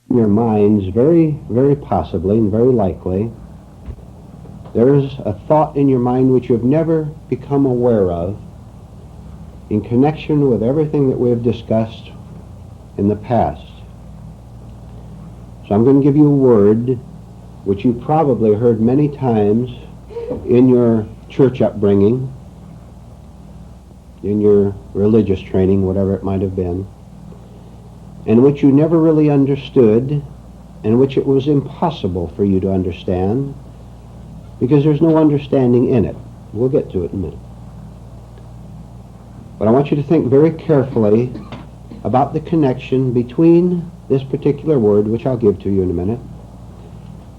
your minds, very, very possibly and very likely, there's a thought in your mind which you've never become aware of in connection with everything that we have discussed in the past. So I'm going to give you a word which you probably heard many times in your church upbringing, in your religious training, whatever it might have been, and which you never really understood, and which it was impossible for you to understand, because there's no understanding in it. We'll get to it in a minute. But I want you to think very carefully about the connection between this particular word, which I'll give to you in a minute,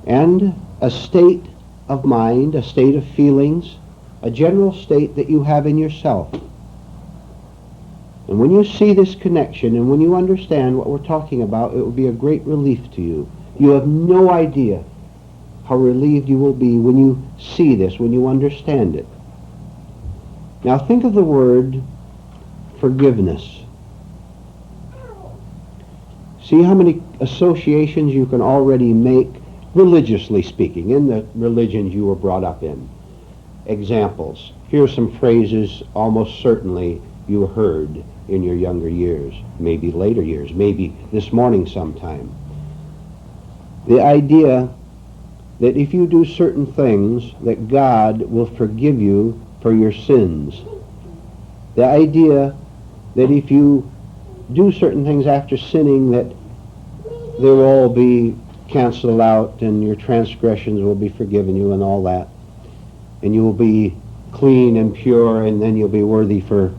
and a state of mind, a state of feelings, a general state that you have in yourself. And when you see this connection and when you understand what we're talking about, it will be a great relief to you. You have no idea how relieved you will be when you see this, when you understand it. Now think of the word forgiveness. See how many associations you can already make, religiously speaking, in the religions you were brought up in. Examples. Here are some phrases almost certainly you heard in your younger years, maybe later years, maybe this morning sometime. The idea that if you do certain things, that God will forgive you for your sins. The idea that if you do certain things after sinning, that they will all be canceled out and your transgressions will be forgiven you and all that. And you will be clean and pure, and then you'll be worthy for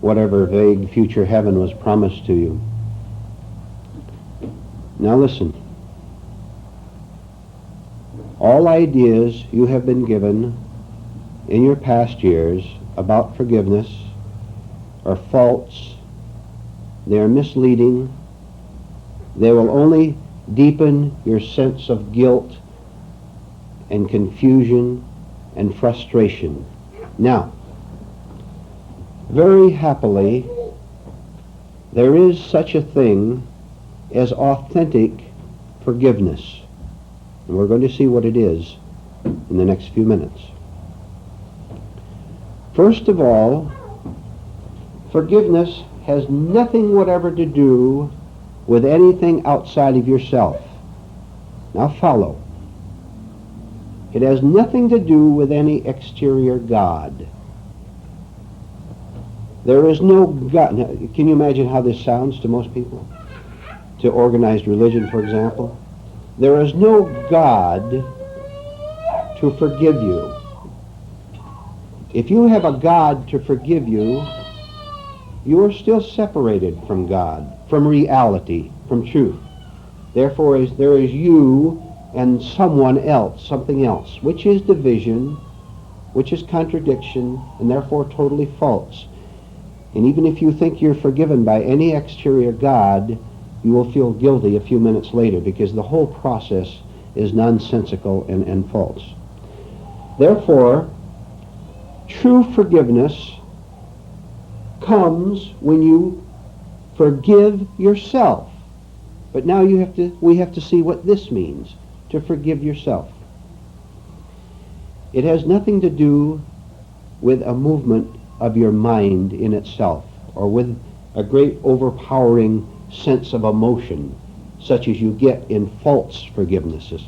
whatever vague future heaven was promised to you. Now listen. All ideas you have been given in your past years about forgiveness are false. They are misleading. They will only deepen your sense of guilt and confusion and frustration. Now, very happily, there is such a thing as authentic forgiveness. And we're going to see what it is in the next few minutes. First of all, forgiveness has nothing whatever to do with anything outside of yourself. Now follow. It has nothing to do with any exterior God. There is no God. Now, can you imagine how this sounds to most people? To organized religion, for example. There is no God to forgive you. If you have a God to forgive you, you are still separated from God, from reality, from truth. Therefore, there is you and someone else, something else, which is division, which is contradiction, and therefore totally false. And even if you think you're forgiven by any exterior God, you will feel guilty a few minutes later, because the whole process is nonsensical and false. Therefore, true forgiveness comes when you forgive yourself. But now we have to see what this means, to forgive yourself. It has nothing to do with a movement of your mind in itself, or with a great overpowering sense of emotion, such as you get in false forgivenesses,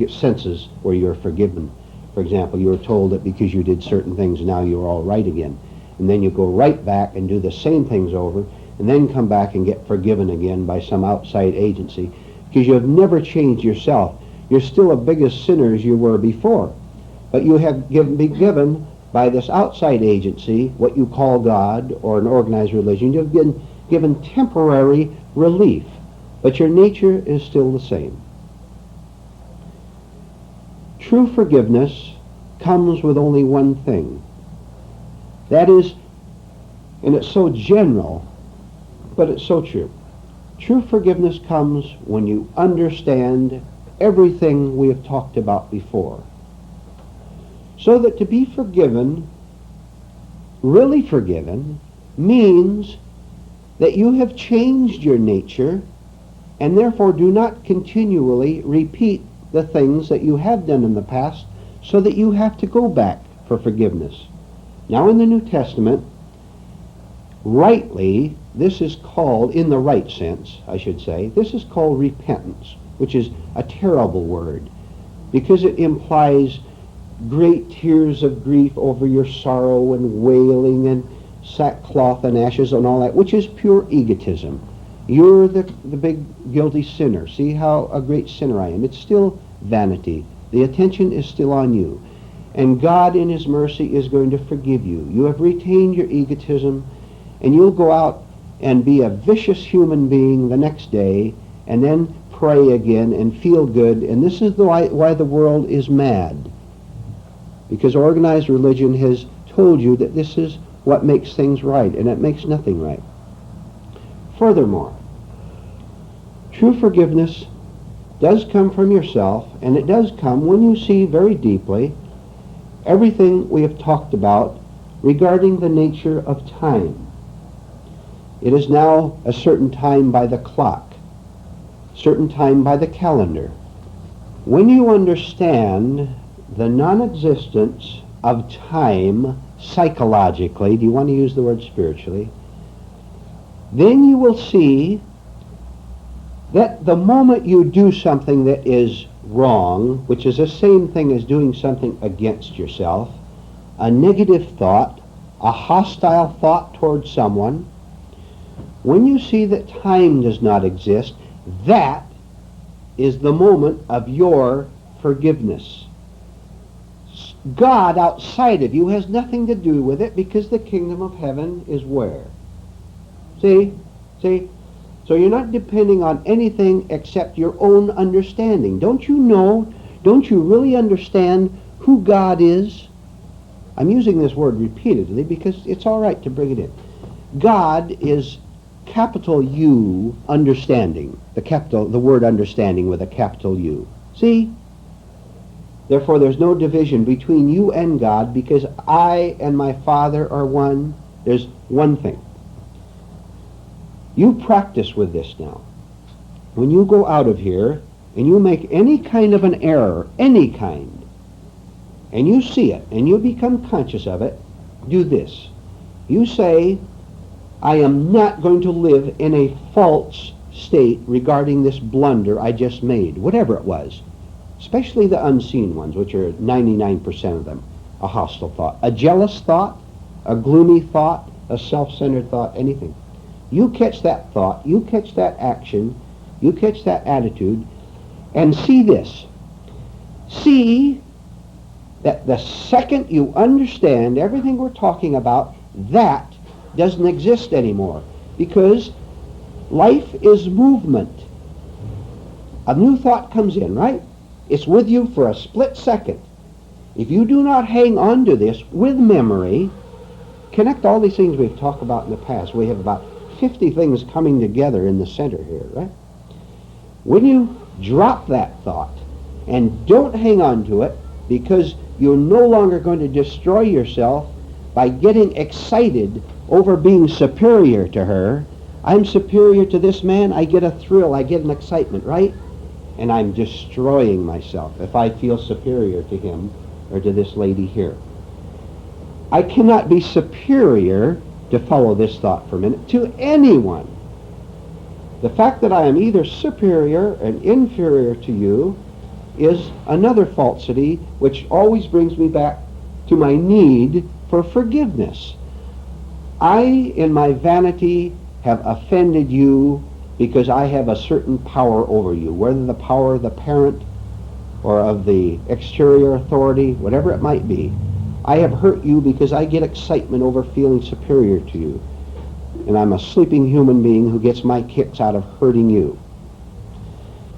senses where you're forgiven. For example, you were told that because you did certain things, now you're all right again. And then you go right back and do the same things over, and then come back and get forgiven again by some outside agency, because you have never changed yourself. You're still as big a sinner as you were before. But you have been given by this outside agency, what you call God or an organized religion, you've been given temporary relief, but your nature is still the same. True forgiveness comes with only one thing. That is, and it's so general, but it's so true. True forgiveness comes when you understand everything we have talked about before. So that to be forgiven, really forgiven, means that you have changed your nature and therefore do not continually repeat the things that you have done in the past so that you have to go back for forgiveness. Now in the New Testament, rightly, this is called, in the right sense, I should say, this is called repentance, which is a terrible word because it implies great tears of grief over your sorrow and wailing and sackcloth and ashes and all that, which is pure egotism. You're the big guilty sinner. See how a great sinner I am. It's still vanity. The attention is still on you. And God in his mercy is going to forgive you. You have retained your egotism, and you'll go out and be a vicious human being the next day, and then pray again and feel good. And this is why the world is mad. Because organized religion has told you that this is what makes things right, and it makes nothing right. Furthermore, true forgiveness does come from yourself, and it does come when you see very deeply everything we have talked about regarding the nature of time. It is now a certain time by the clock, certain time by the calendar. When you understand the non-existence of time psychologically, do you want to use the word spiritually, then you will see that the moment you do something that is wrong, which is the same thing as doing something against yourself, a negative thought, a hostile thought towards someone, when you see that time does not exist, that is the moment of your forgiveness. God outside of you has nothing to do with it because the kingdom of heaven is where? See? So you're not depending on anything except your own understanding. Don't you know, don't you really understand who God is? I'm using this word repeatedly because it's all right to bring it in. God is capital U, understanding. The word understanding with a capital U. See? Therefore, there's no division between you and God because I and my Father are one. There's one thing. You practice with this now. When you go out of here and you make any kind of an error, any kind, and you see it and you become conscious of it, do this. You say, I am not going to live in a false state regarding this blunder I just made, whatever it was, especially the unseen ones, which are 99% of them, a hostile thought, a jealous thought, a gloomy thought, a self-centered thought, anything. You catch that thought, you catch that action, you catch that attitude, and see this. See that the second you understand everything we're talking about, that doesn't exist anymore. Because life is movement. A new thought comes in, right? It's with you for a split second. If you do not hang on to this with memory, connect all these things we've talked about in the past. We have about 50 things coming together in the center here, right? When you drop that thought and don't hang on to it because you're no longer going to destroy yourself by getting excited over being superior to her. I'm superior to this man, I get a thrill, I get an excitement, right? And I'm destroying myself if I feel superior to him or to this lady here. I cannot be superior, to follow this thought for a minute, to anyone. The fact that I am either superior and inferior to you is another falsity which always brings me back to my need for forgiveness. I, in my vanity, have offended you because I have a certain power over you, whether the power of the parent or of the exterior authority, whatever it might be. I have hurt you because I get excitement over feeling superior to you. And I'm a sleeping human being who gets my kicks out of hurting you.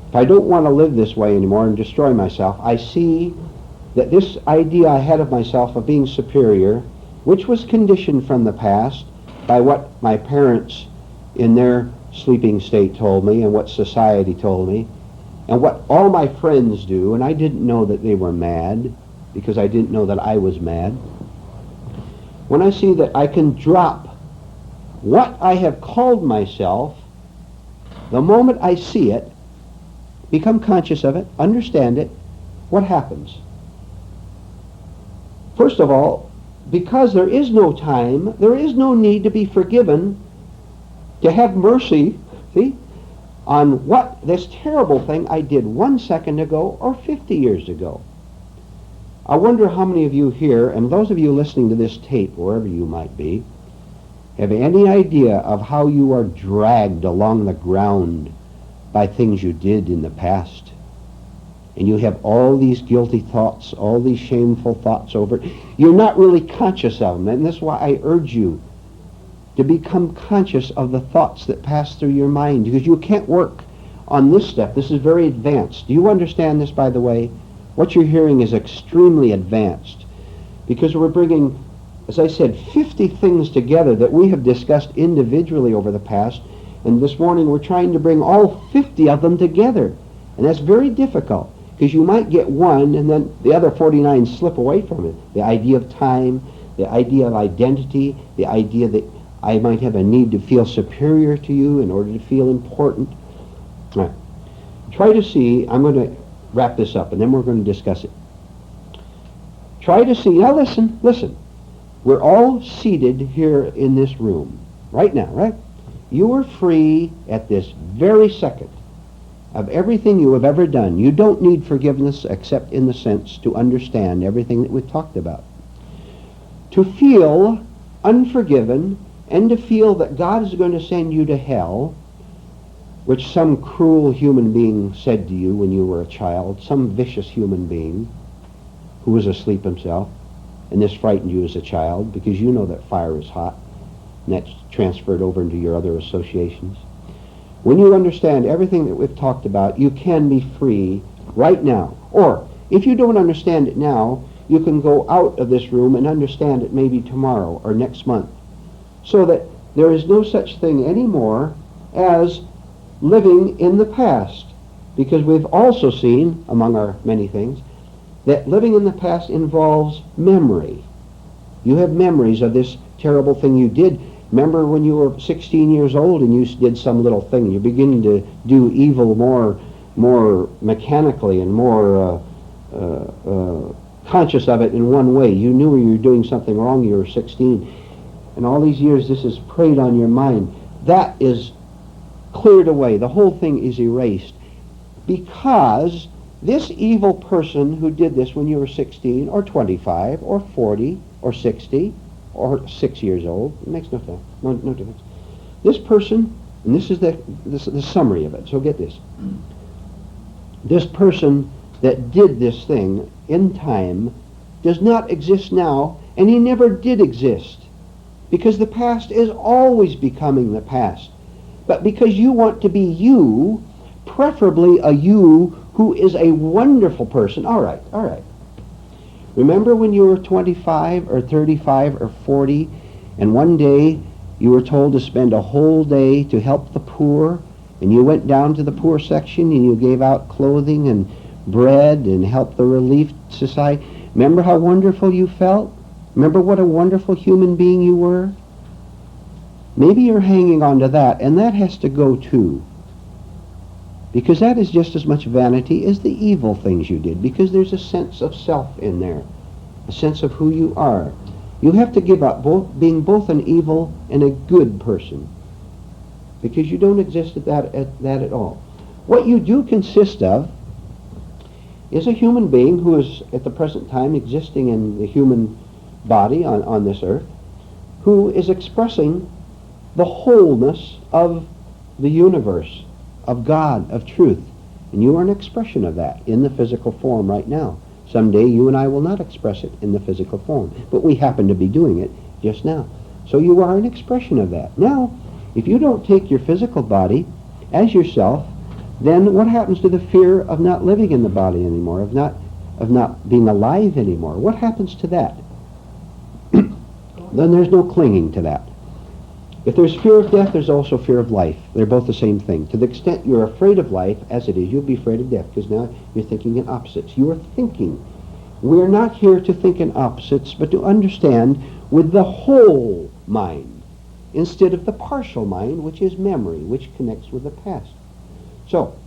If I don't want to live this way anymore and destroy myself, I see that this idea I had of myself of being superior, which was conditioned from the past by what my parents in their sleeping state told me and what society told me and what all my friends do, and I didn't know that they were mad because I didn't know that I was mad. When I see that I can drop what I have called myself The moment I see it, become conscious of it, understand it, what happens? First of all, because there is no time, there is no need to be forgiven, to have mercy, see, on what this terrible thing I did 1 second ago or 50 years ago. I wonder how many of you here, and those of you listening to this tape, wherever you might be, have any idea of how you are dragged along the ground by things you did in the past? And you have all these guilty thoughts, all these shameful thoughts over it. You're not really conscious of them, and that's why I urge you to become conscious of the thoughts that pass through your mind, because you can't work on this step. This is very advanced. Do you understand this, by the way? What you're hearing is extremely advanced, because we're bringing, as I said, 50 things together that we have discussed individually over the past, and this morning we're trying to bring all 50 of them together, and that's very difficult, because you might get one and then the other 49 slip away from it. The idea of time, the idea of identity, the idea that I might have a need to feel superior to you in order to feel important. All right. Try to see, I'm going to wrap this up and then we're going to discuss it. Try to see, now listen. We're all seated here in this room right now, right? You are free at this very second of everything you have ever done. You don't need forgiveness except in the sense to understand everything that we've talked about. To feel unforgiven and to feel that God is going to send you to hell, which some cruel human being said to you when you were a child, some vicious human being who was asleep himself, and this frightened you as a child because you know that fire is hot, and that's transferred over into your other associations. When you understand everything that we've talked about, you can be free right now. Or, if you don't understand it now, you can go out of this room and understand it maybe tomorrow or next month. So that there is no such thing anymore as living in the past. Because we've also seen, among our many things, that living in the past involves memory. You have memories of this terrible thing you did. Remember when you were 16 years old and you did some little thing. You're beginning to do evil more mechanically and more conscious of it in one way. You knew you were doing something wrong. You were 16. And all these years this has preyed on your mind. That is cleared away. The whole thing is erased. Because this evil person who did this when you were 16 or 25 or 40 or 60 or 6 years old, it makes no difference. This person, and this is the summary of it, so get this. This person that did this thing in time does not exist now, and he never did exist. Because the past is always becoming the past. But because you want to be you, preferably a you who is a wonderful person. All right. Remember when you were 25 or 35 or 40, and one day you were told to spend a whole day to help the poor, and you went down to the poor section and you gave out clothing and bread and helped the relief society? Remember how wonderful you felt? Remember what a wonderful human being you were? Maybe you're hanging on to that, and that has to go too. Because that is just as much vanity as the evil things you did, because there's a sense of self in there, a sense of who you are. You have to give up being both an evil and a good person, because you don't exist at that at all. What you do consist of is a human being who is at the present time existing in the human body on this earth, who is expressing the wholeness of the universe, of God, of truth. And you are an expression of that in the physical form right now. Someday you and I will not express it in the physical form, but we happen to be doing it just now. So you are an expression of that. Now, if you don't take your physical body as yourself, then what happens to the fear of not living in the body anymore, of not being alive anymore? What happens to that? Then there's no clinging to that. If there's fear of death, there's also fear of life. They're both the same thing. To the extent you're afraid of life, as it is, you'll be afraid of death, because now you're thinking in opposites. You are thinking. We're not here to think in opposites, but to understand with the whole mind, instead of the partial mind, which is memory, which connects with the past. So,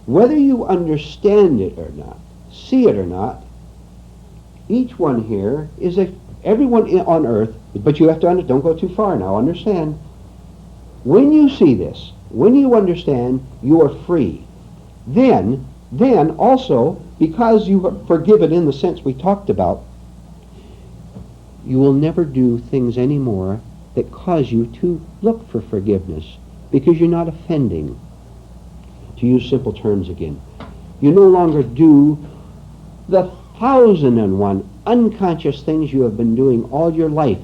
whether you understand it or not, see it or not, each one here is everyone on earth, but you have to don't go too far now, understand. When you see this, when you understand, you are free. Then also, because you are forgiven in the sense we talked about, you will never do things anymore that cause you to look for forgiveness, because you're not offending. To use simple terms again, you no longer do the 1,001 unconscious things you have been doing all your life,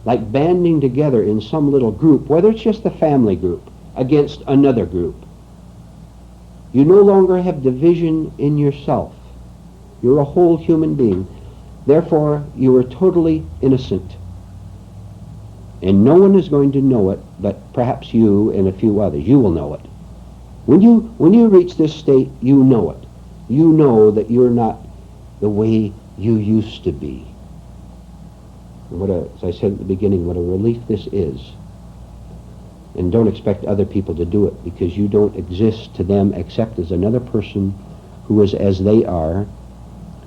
like banding together in some little group, whether it's just a family group, against another group. You no longer have division in yourself. You're a whole human being. Therefore, you are totally innocent. And no one is going to know it, but perhaps you and a few others. You will know it. When you reach this state, you know it. You know that you're not the way you used to be. And as I said at the beginning, what a relief this is. And don't expect other people to do it, because you don't exist to them except as another person who is as they are,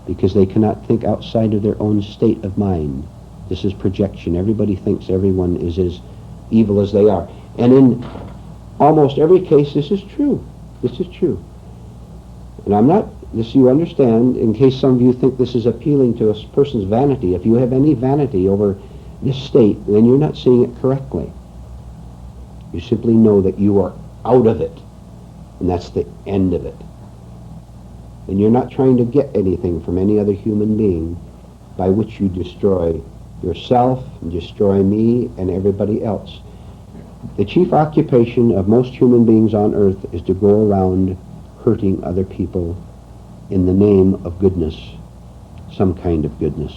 because they cannot think outside of their own state of mind. This is projection. Everybody thinks everyone is as evil as they are. And in almost every case, this is true. This is true. And I'm not, this you understand, in case some of you think this is appealing to a person's vanity. If you have any vanity over this state, then you're not seeing it correctly. You simply know that you are out of it. And that's the end of it. And you're not trying to get anything from any other human being by which you destroy yourself and destroy me and everybody else. The chief occupation of most human beings on earth is to go around hurting other people in the name of goodness, some kind of goodness,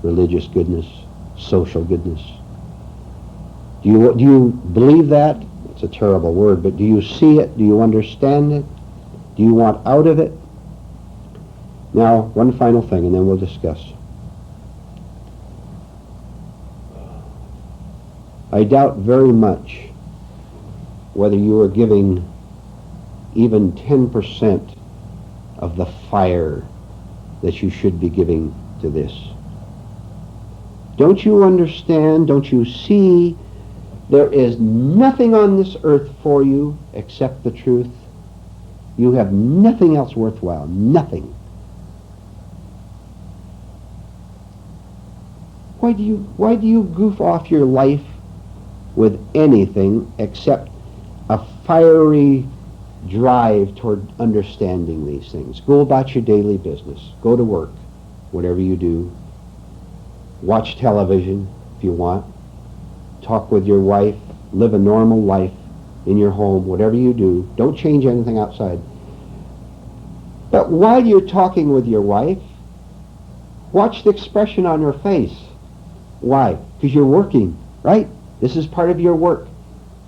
religious goodness, social goodness. Do you believe that? It's a terrible word, but do you see it? Do you understand it? Do you want out of it? Now, one final thing, and then we'll discuss. I doubt very much whether you are giving even 10% of the fire that you should be giving to this. Don't you understand? Don't you see? There is nothing on this earth for you except the truth. You have nothing else worthwhile. Nothing. Why do you goof off your life with anything except a fiery drive toward understanding these things? Go about your daily business. Go to work, whatever you do. Watch television if you want. Talk with your wife. Live a normal life in your home, whatever you do. Don't change anything outside. But while you're talking with your wife, watch the expression on her face. Why? Because you're working, right? This is part of your work,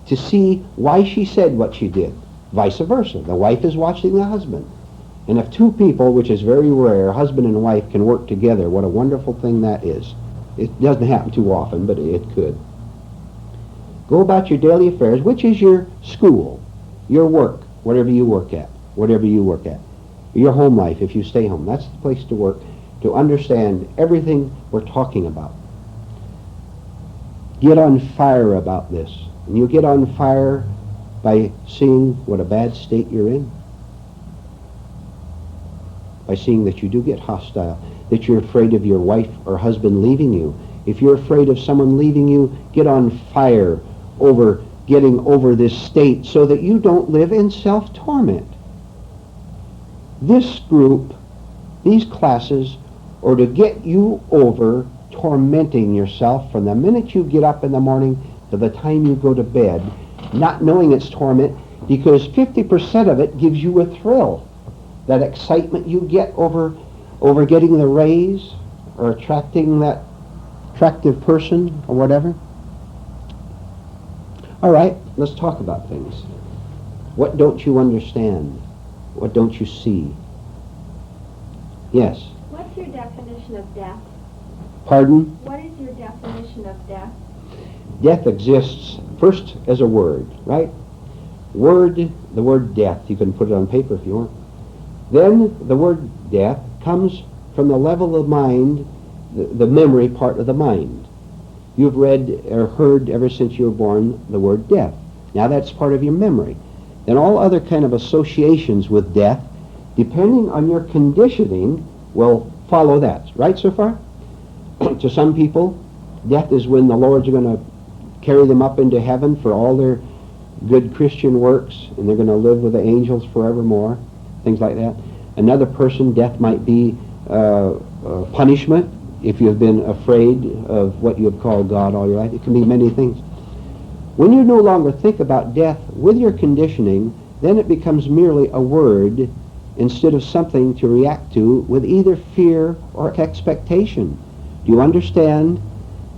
to see why she said what she did. Vice versa. The wife is watching the husband. And if two people, which is very rare, husband and wife, can work together, what a wonderful thing that is. It doesn't happen too often, but it could. Go about your daily affairs, which is your school, your work, whatever you work at, your home life if you stay home. That's the place to work, to understand everything we're talking about. Get on fire about this. And you get on fire by seeing what a bad state you're in. By seeing that you do get hostile, that you're afraid of your wife or husband leaving you. If you're afraid of someone leaving you, get on fire over getting over this state so that you don't live in self-torment. This group, these classes, are to get you over tormenting yourself from the minute you get up in the morning to the time you go to bed, not knowing it's torment, because 50% of it gives you a thrill. That excitement you get over getting the raise or attracting that attractive person or whatever. All right, let's talk about things. What don't you understand? What don't you see? Yes? What's your definition of death? Pardon? What is your definition of death? Death exists first as a word, right? the word death, you can put it on paper if you want. Then the word death comes from the level of mind, the memory part of the mind. You've read or heard ever since you were born the word death. Now that's part of your memory. Then all other kind of associations with death, depending on your conditioning, will follow that. Right so far? To some people, death is when the Lord's going to carry them up into heaven for all their good Christian works, and they're going to live with the angels forevermore, things like that. Another person, death might be punishment if you've been afraid of what you have called God all your life. It can be many things. When you no longer think about death with your conditioning, then it becomes merely a word instead of something to react to with either fear or expectation. Do you understand?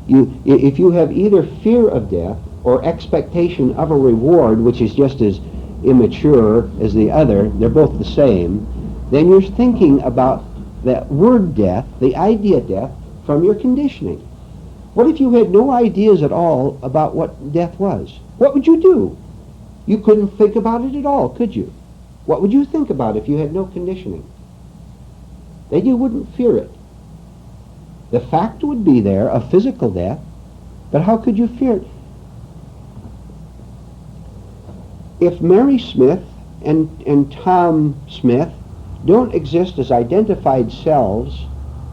If you have either fear of death or expectation of a reward, which is just as immature as the other, they're both the same, then you're thinking about that word death, the idea death, from your conditioning. What if you had no ideas at all about what death was? What would you do? You couldn't think about it at all, could you? What would you think about if you had no conditioning? Then you wouldn't fear it. The fact would be there of physical death, but how could you fear it? If Mary Smith and Tom Smith don't exist as identified selves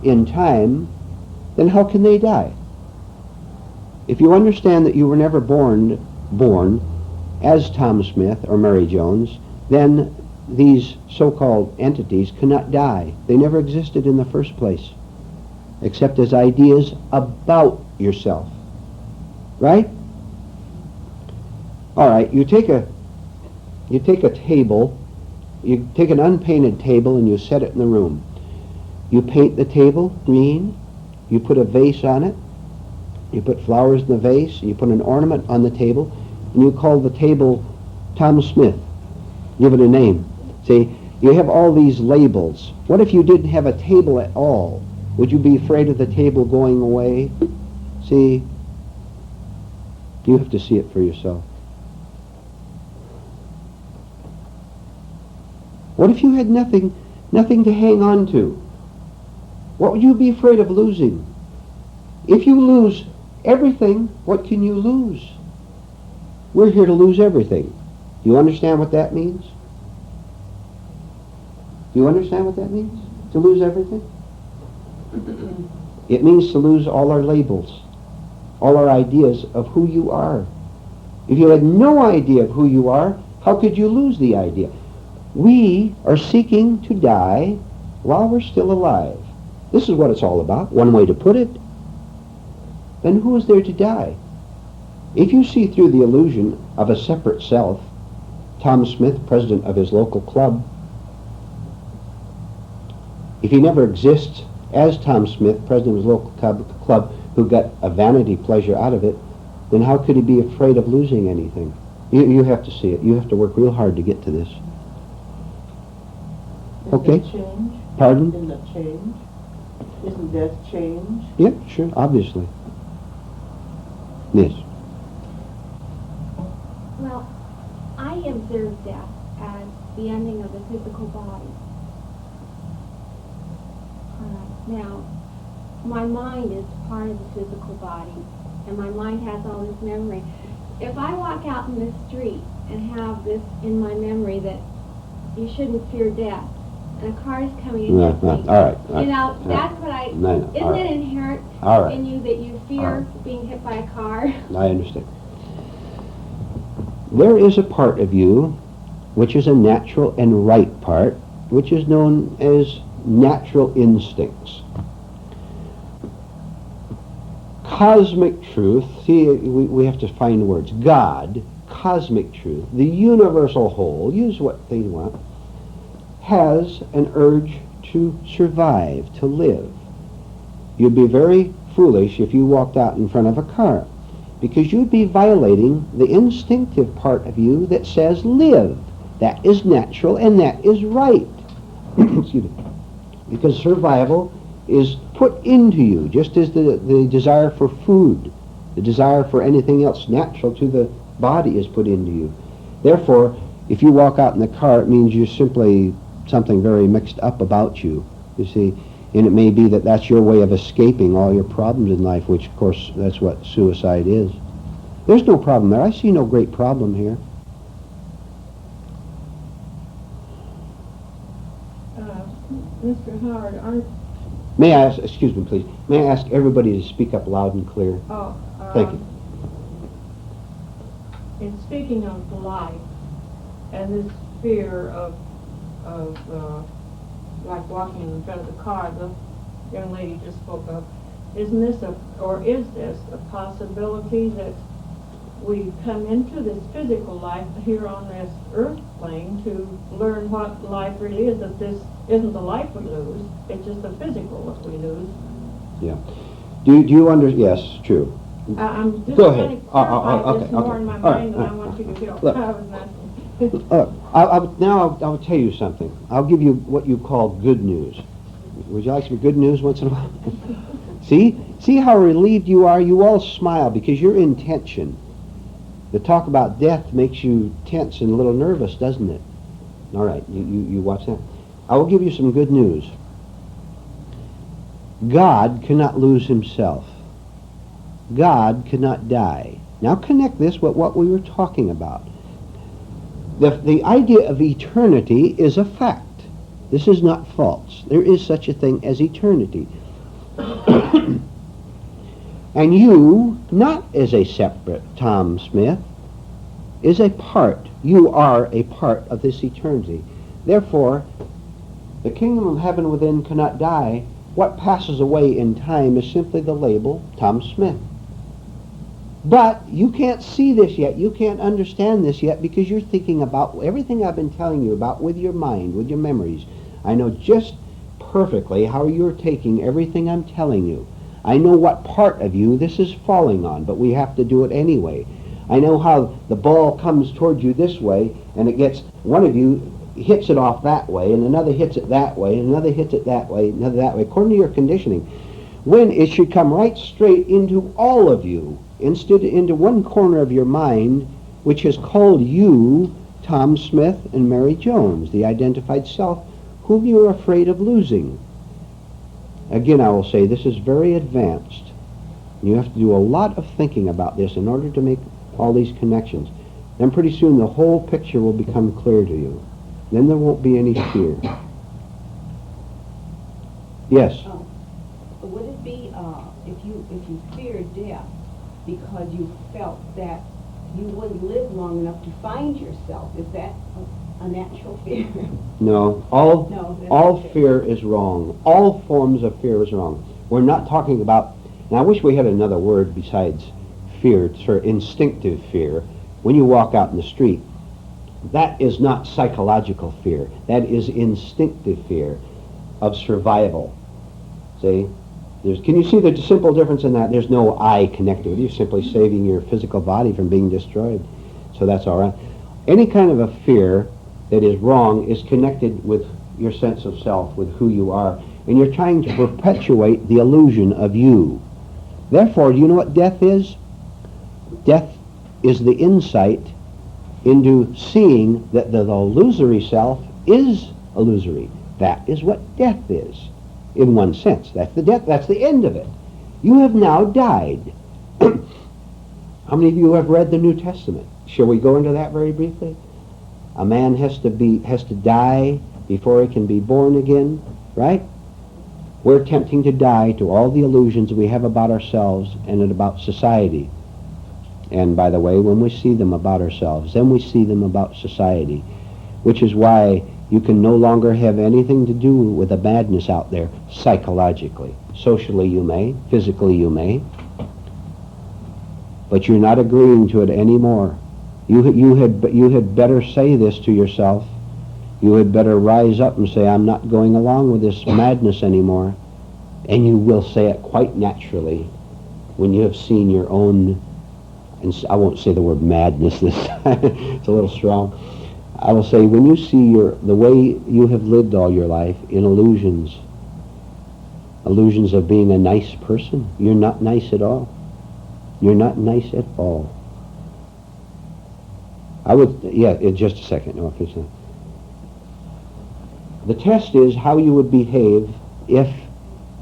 in time, then how can they die? If you understand that you were never born as Tom Smith or Mary Jones, then these so-called entities cannot die. They never existed in the first place, except as ideas about yourself. Right? All right, you take a table, you take an unpainted table and you set it in the room. You paint the table green, you put a vase on it, you put flowers in the vase, you put an ornament on the table, and you call the table Tom Smith. Give it a name. See, you have all these labels. What if you didn't have a table at all? Would you be afraid of the table going away? See, you have to see it for yourself. What if you had nothing to hang on to? What would you be afraid of losing? If you lose everything, what can you lose? We're here to lose everything. Do you understand what that means? Do you understand what that means? To lose everything? It means to lose all our labels, all our ideas of who you are. If you had no idea of who you are, how could you lose the idea? We are seeking to die while we're still alive. This is what it's all about, one way to put it. Then who is there to die? If you see through the illusion of a separate self, Tom Smith, president of his local club, if he never exists as Tom Smith, president of his local club, who got a vanity pleasure out of it, then how could he be afraid of losing anything? You have to see it. You have to work real hard to get to this. Okay? Change? Pardon? Isn't that change? Isn't death change? Yeah, sure, obviously. Yes. Well, I observe death as the ending of the physical body. Now, my mind is part of the physical body, and my mind has all this memory. If I walk out in the street and have this in my memory that you shouldn't fear death, and a car is coming against me, all right. you know, that's what I... No, isn't it inherent in you that you fear being hit by a car? I understand. There is a part of you which is a natural and right part, which is known as natural instincts. Cosmic truth, see, we have to find words. God, cosmic truth, the universal whole, use what they want, has an urge to survive, to live. You'd be very foolish if you walked out in front of a car, because you'd be violating the instinctive part of you that says live. That is natural and that is right. Excuse me. Because survival is put into you, just as the desire for food, the desire for anything else natural to the body is put into you. Therefore, if you walk out in the car, it means you're simply something very mixed up about you, you see. And it may be that that's your way of escaping all your problems in life, which, of course, that's what suicide is. There's no problem there. I see no great problem here. Mr. Howard, May I ask, excuse me, please, may I ask everybody to speak up loud and clear? Thank you. In speaking of life and this fear of like walking in front of the car, the young lady just spoke of, is this a possibility that we come into this physical life here on this earth plane to learn what life really is, that this isn't the life we lose, it's just the physical that we lose? Yeah. Do you yes, true. I'm just Go trying ahead. to clarify Okay, this more okay. in my All right, mind than all I right. want you to get. Look. I was asking. I'll tell you something. I'll give you what you call good news. Would you like some good news once in a while? See how relieved you are? You all smile because your intention. The talk about death makes you tense and a little nervous, doesn't it? All right, you watch that. I will give you some good news. God cannot lose himself. God cannot die. Now connect this with what we were talking about. The idea of eternity is a fact. This is not false. There is such a thing as eternity. And you, not as a separate Tom Smith, is a part. You are a part of this eternity. Therefore, the kingdom of heaven within cannot die. What passes away in time is simply the label Tom Smith. But you can't see this yet. You can't understand this yet because you're thinking about everything I've been telling you about with your mind, with your memories. I know just perfectly how you're taking everything I'm telling you. I know what part of you this is falling on, but we have to do it anyway. I know how the ball comes toward you this way, and it gets, one of you hits it off that way, and another hits it that way, and another hits it that way, another that way, according to your conditioning. When it should come right straight into all of you, instead into one corner of your mind, which has called you Tom Smith and Mary Jones, the identified self, whom you are afraid of losing. Again, I will say this is very advanced. You have to do a lot of thinking about this in order to make all these connections. Then pretty soon the whole picture will become clear to you. Then there won't be any fear. Yes? Would it be if you feared death because you felt that you wouldn't live long enough to find yourself? Is that a natural fear? No. No, All fear is wrong. All forms of fear is wrong. We're not talking about, and I wish we had another word besides fear, sort of instinctive fear. When you walk out in the street, that is not psychological fear. That is instinctive fear of survival. See? Can you see the simple difference in that? There's no I connected with you. You're simply saving your physical body from being destroyed. So that's all right. Any kind of a fear that is wrong is connected with your sense of self, with who you are. And you're trying to perpetuate the illusion of you. Therefore, do you know what death is? Death is the insight into seeing that the illusory self is illusory. That is what death is, in one sense. That's the death. That's the end of it. You have now died. How many of you have read the New Testament? Shall we go into that very briefly? A man has to die before he can be born again, right? We're attempting to die to all the illusions we have about ourselves and about society. And by the way, when we see them about ourselves, then we see them about society, which is why you can no longer have anything to do with the madness out there psychologically. Socially you may, physically you may, but you're not agreeing to it anymore. You had better say this to yourself. You had better rise up and say, I'm not going along with this madness anymore. And you will say it quite naturally when you have seen your own, and I won't say the word madness this time, it's a little strong. I will say when you see the way you have lived all your life in illusions of being a nice person, you're not nice at all. You're not nice at all. I would, yeah, in just a second. No, if it's not. The test is how you would behave if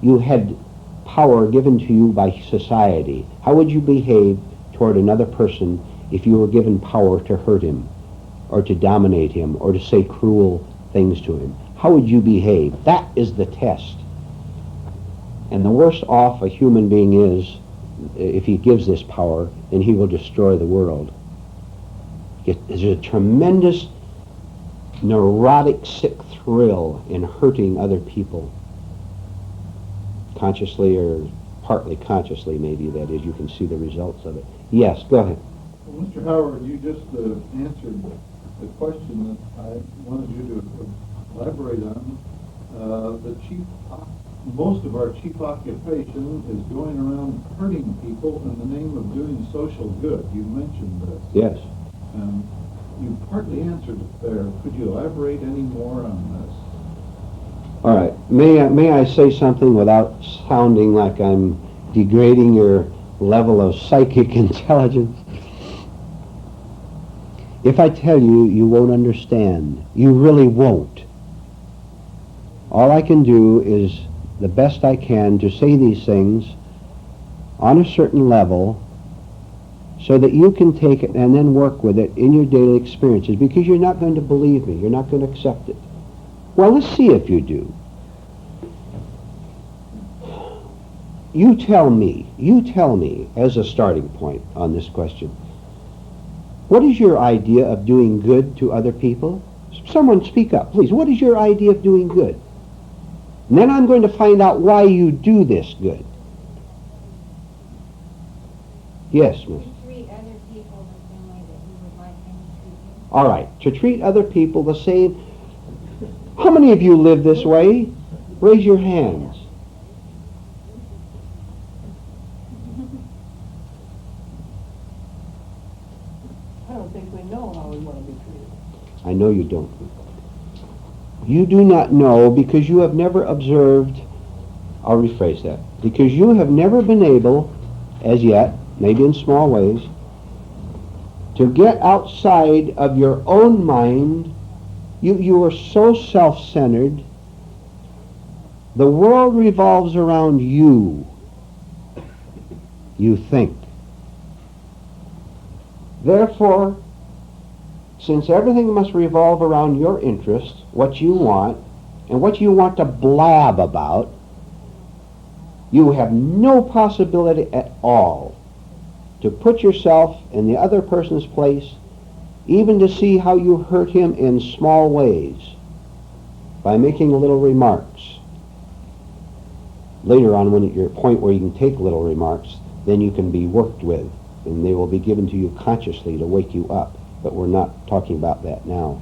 you had power given to you by society. How would you behave toward another person if you were given power to hurt him, or to dominate him, or to say cruel things to him? How would you behave? That is the test. And the worse off a human being is, if he gives this power, then he will destroy the world. There's a tremendous neurotic, sick thrill in hurting other people, consciously or partly consciously, maybe, that is. You can see the results of it. Yes, go ahead. Well, Mr. Howard, you just answered the question that I wanted you to elaborate on. Most of our chief occupation is going around hurting people in the name of doing social good. You mentioned this. Yes. You partly answered it there. Could you elaborate any more on this? All right. May I say something without sounding like I'm degrading your level of psychic intelligence? If I tell you, you won't understand. You really won't. All I can do is the best I can to say these things on a certain level so that you can take it and then work with it in your daily experiences, because you're not going to believe me. You're not going to accept it. Well, let's see if you do. You tell me as a starting point on this question, what is your idea of doing good to other people? Someone speak up, please. What is your idea of doing good? And then I'm going to find out why you do this good. Yes, miss. To treat other people the same way that you would like them to treat you. All right, to treat other people the same. How many of you live this way? Raise your hands. I don't think we know how we want to be treated. I know you don't. You do not know because you have never observed, I'll rephrase that, because you have never been able, as yet, maybe in small ways, to get outside of your own mind. You are so self-centered. The world revolves around you. You think. Therefore, since everything must revolve around your interest, what you want, and what you want to blab about, you have no possibility at all to put yourself in the other person's place, even to see how you hurt him in small ways by making little remarks. Later on, when you're at a point where you can take little remarks, then you can be worked with, and they will be given to you consciously to wake you up. But we're not talking about that now.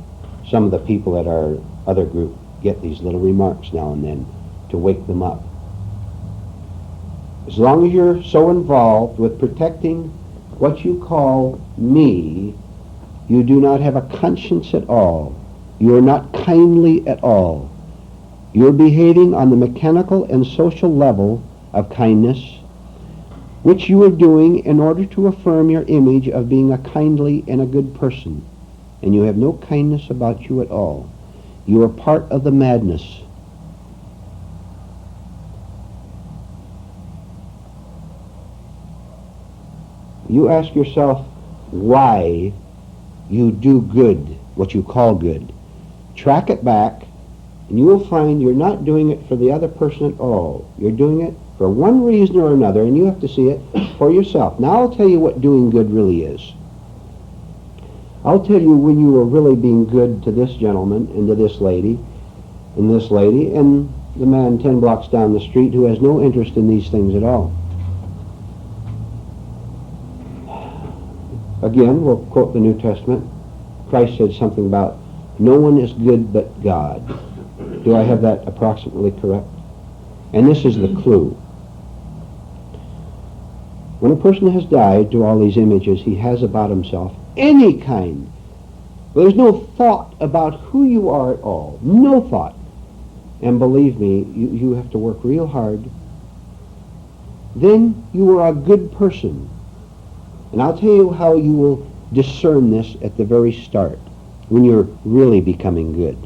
Some of the people at our other group get these little remarks now and then to wake them up. As long as you're so involved with protecting what you call me, you do not have a conscience at all. You are not kindly at all. You're behaving on the mechanical and social level of kindness, which you are doing in order to affirm your image of being a kindly and a good person. And you have no kindness about you at all. You are part of the madness. You ask yourself why you do good, what you call good. Track it back, and you will find you're not doing it for the other person at all. You're doing it for one reason or another, and you have to see it for yourself. Now I'll tell you what doing good really is. I'll tell you when you were really being good to this gentleman and to this lady, and the man 10 blocks down the street who has no interest in these things at all. Again, we'll quote the New Testament. Christ said something about, no one is good but God. Do I have that approximately correct? And this is the clue. When a person has died to all these images he has about himself, any kind, there's no thought about who you are at all. No thought. And believe me, you have to work real hard. Then you are a good person. And I'll tell you how you will discern this at the very start, when you're really becoming good.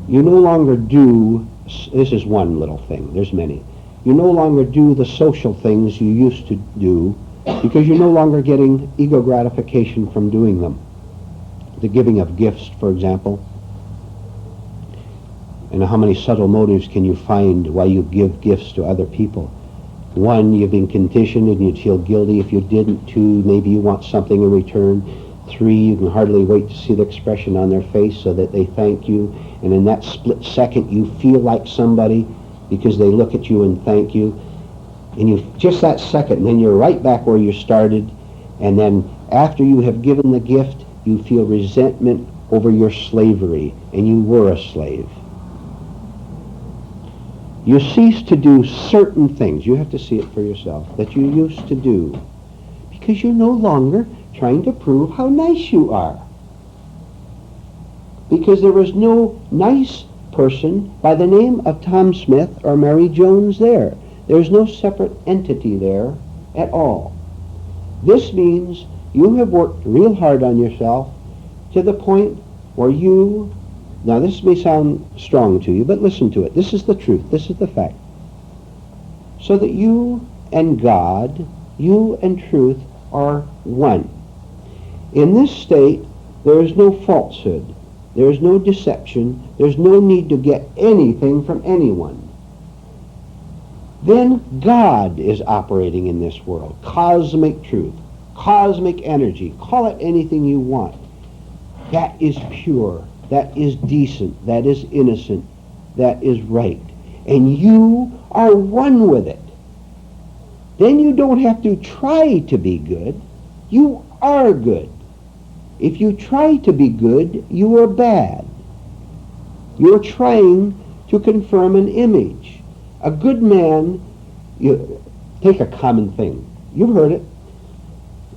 You no longer do, this is one little thing, there's many. You no longer do the social things you used to do because you're no longer getting ego gratification from doing them. The giving of gifts, for example. And how many subtle motives can you find why you give gifts to other people? One, you've been conditioned and you'd feel guilty if you didn't. Two, maybe you want something in return. Three, you can hardly wait to see the expression on their face so that they thank you. And in that split second, you feel like somebody because they look at you and thank you. And you just that second, and then you're right back where you started. And then after you have given the gift, you feel resentment over your slavery, and you were a slave. You cease to do certain things, you have to see it for yourself, that you used to do, because you're no longer trying to prove how nice you are. Because there was no nice person by the name of Tom Smith or Mary Jones there. There's no separate entity there at all. This means you have worked real hard on yourself to the point where you, now this may sound strong to you, but listen to it. This is the truth. This is the fact. So that you and God, you and truth are one. In this state, there is no falsehood. There is no deception. There's no need to get anything from anyone. Then God is operating in this world. Cosmic truth. Cosmic energy. Call it anything you want. That is pure. That is decent. That is innocent. That is right. And you are one with it. Then you don't have to try to be good. You are good. If you try to be good, you are bad. You're trying to confirm an image. A good man, you take a common thing. You've heard it.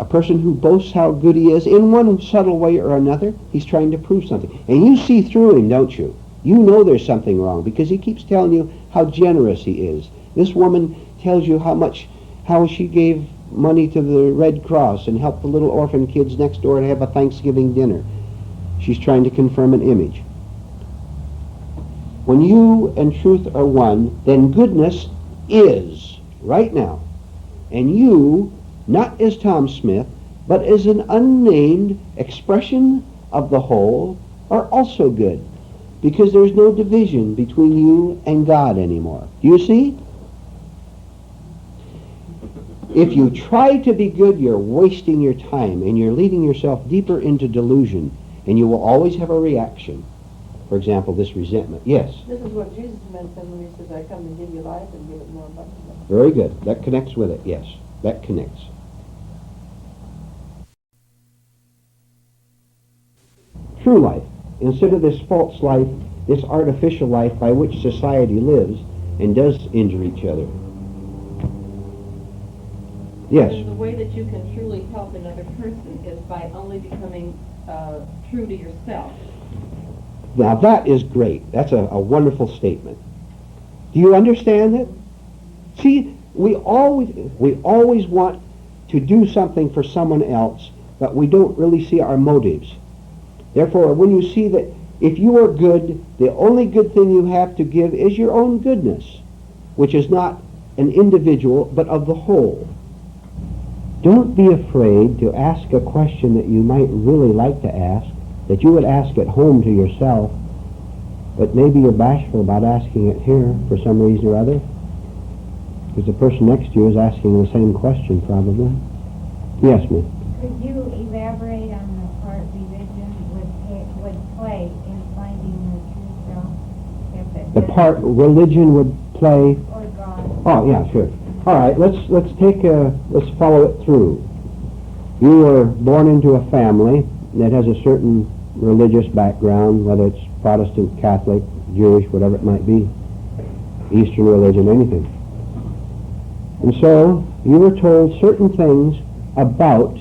A person who boasts how good he is, in one subtle way or another, he's trying to prove something. And you see through him, don't you? You know there's something wrong because he keeps telling you how generous he is. This woman tells you how she gave money to the Red Cross and helped the little orphan kids next door to have a Thanksgiving dinner. She's trying to confirm an image. When you and truth are one, then goodness is, right now. And you, not as Tom Smith, but as an unnamed expression of the whole, are also good. Because there's no division between you and God anymore. Do you see? If you try to be good, you're wasting your time and you're leading yourself deeper into delusion, and you will always have a reaction. For example, this resentment. Yes? This is what Jesus meant when he says, I come to give you life and give it more abundantly. Very good. That connects with it. Yes, that connects. True life. Instead of this false life, this artificial life by which society lives and does injure each other. Yes. And the way that you can truly help another person is by only becoming true to yourself. Now that is great. That's a wonderful statement. Do you understand it? See, we always want to do something for someone else, but we don't really see our motives. Therefore, when you see that if you are good, the only good thing you have to give is your own goodness, which is not an individual, but of the whole. Don't be afraid to ask a question that you might really like to ask, that you would ask at home to yourself, but maybe you're bashful about asking it here for some reason or other, because the person next to you is asking the same question probably. Yes, ma'am. Could you elaborate on the part religion would play in finding the true self? If it The does- part religion would play. Or God. Oh yeah, sure. All right, let's follow it through. You were born into a family that has a certain religious background, whether it's Protestant, Catholic, Jewish, whatever it might be, Eastern religion, anything. And so you were told certain things about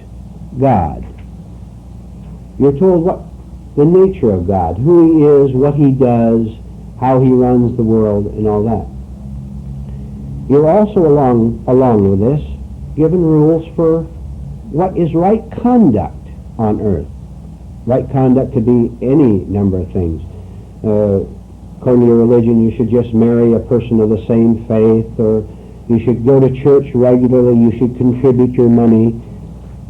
God. You're told what the nature of God, who he is, what he does, how he runs the world, and all that. You're also along with this given rules for what is right conduct on earth. Right conduct could be any number of things. According to your religion, you should just marry a person of the same faith, or you should go to church regularly, you should contribute your money.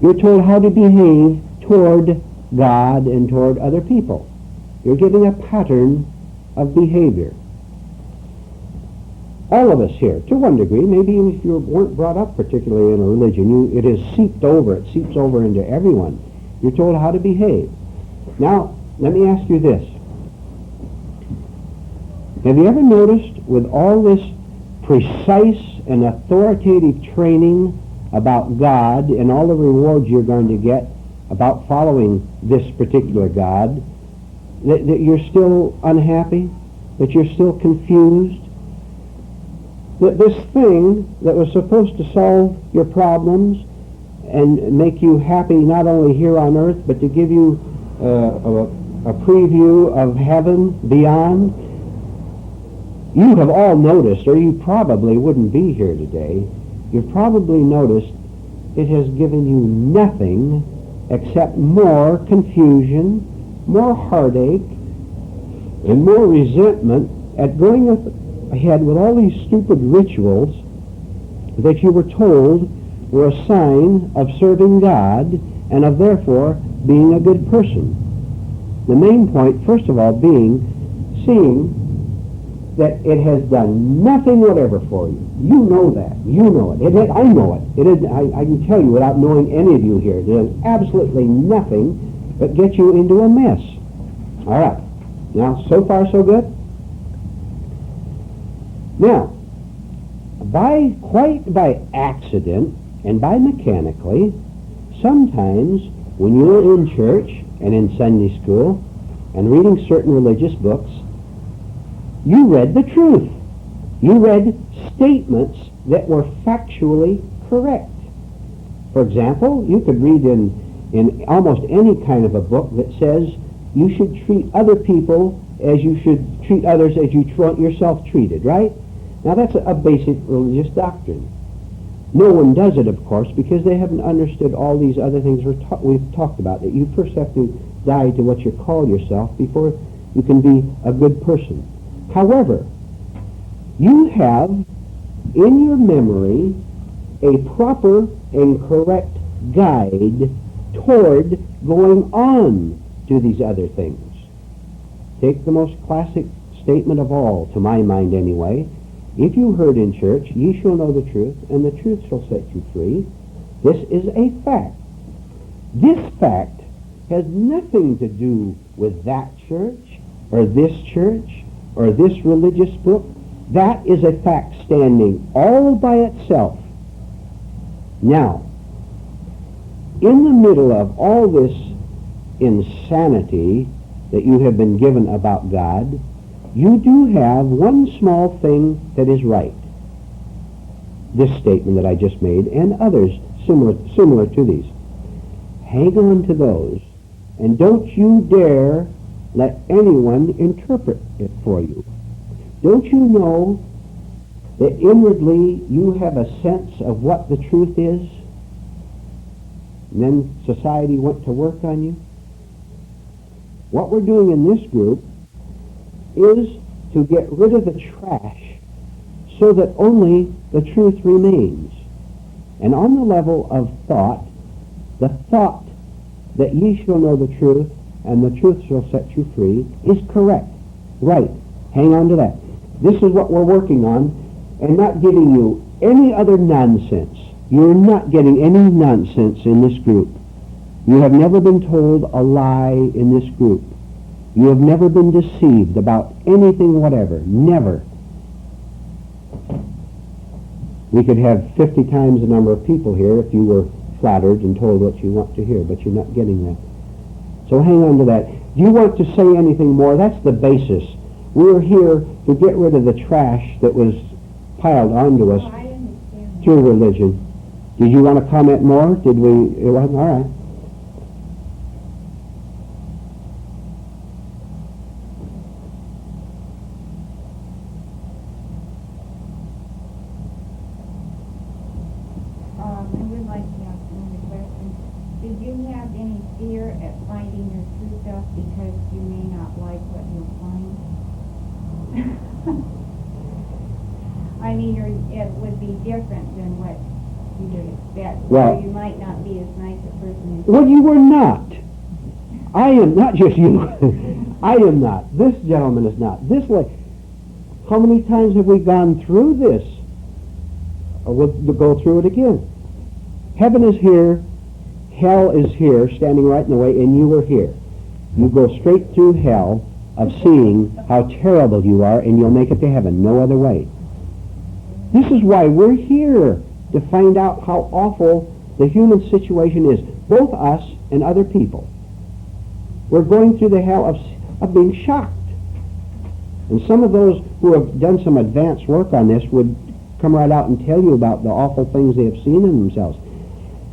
You're told how to behave toward God and toward other people. You're getting a pattern of behavior. All of us here, to one degree, maybe even if you weren't brought up particularly in a religion, it is seeped over into everyone. You're told how to behave. Now, let me ask you this. Have you ever noticed with all this precise and authoritative training about God and all the rewards you're going to get about following this particular God, that you're still unhappy, that you're still confused, that this thing that was supposed to solve your problems and make you happy not only here on earth, but to give you a preview of heaven beyond, you have all noticed, or you probably wouldn't be here today, you've probably noticed it has given you nothing except more confusion, more heartache, and more resentment at going ahead with all these stupid rituals that you were told were a sign of serving God and of therefore being a good person. The main point, first of all, being seeing that it has done nothing whatever for you. You know that. You know it. I know it. I can tell you without knowing any of you here, it does absolutely nothing but get you into a mess. All right. Now, so far so good? Now, quite by accident and by mechanically, sometimes when you were in church and in Sunday school and reading certain religious books, you read the truth. You read statements that were factually correct. For example, you could read in almost any kind of a book that says you should treat other people as you should treat others as you want yourself treated, right? Now that's a basic religious doctrine. No one does it, of course, because they haven't understood all these other things we've talked about, that you first have to die to what you call yourself before you can be a good person. However, you have in your memory a proper and correct guide toward going on to these other things. Take the most classic statement of all, to my mind anyway. If you heard in church, ye shall know the truth, and the truth shall set you free. This is a fact. This fact has nothing to do with that church, or this religious book. That is a fact standing all by itself. Now, in the middle of all this insanity that you have been given about God, you do have one small thing that is right. This statement that I just made, and others similar to these. Hang on to those, and don't you dare let anyone interpret it for you. Don't you know that inwardly you have a sense of what the truth is? And then society went to work on you. What we're doing in this group is to get rid of the trash so that only the truth remains. And on the level of thought, the thought that ye shall know the truth and the truth shall set you free is correct. Right. Hang on to that. This is what we're working on, and not giving you any other nonsense. You're not getting any nonsense in this group. You have never been told a lie in this group. You have never been deceived about anything whatever. Never. We could have 50 times the number of people here if you were flattered and told what you want to hear, but you're not getting that. So hang on to that. Do you want to say anything more? That's the basis. We're here to get rid of the trash that was piled onto us I understand. through religion. Did you want to comment more? Did we? It wasn't all right. I would like to ask another question. at finding your true self because you may not like what you'll find? I mean, it would be different than what you would expect. Well- Or you might not be as nice a person as Well, you were not. I am not just you. I am not. This gentleman is not. This way. How many times have we gone through this? We'll go through it again. Heaven is here. Hell is here, standing right in the way, and you are here. You go straight through hell of seeing how terrible you are, and you'll make it to heaven. No other way. This is why we're here, to find out how awful the human situation is, both us and other people. We're going through the hell of being shocked. And some of those who have done some advanced work on this would come right out and tell you about the awful things they have seen in themselves.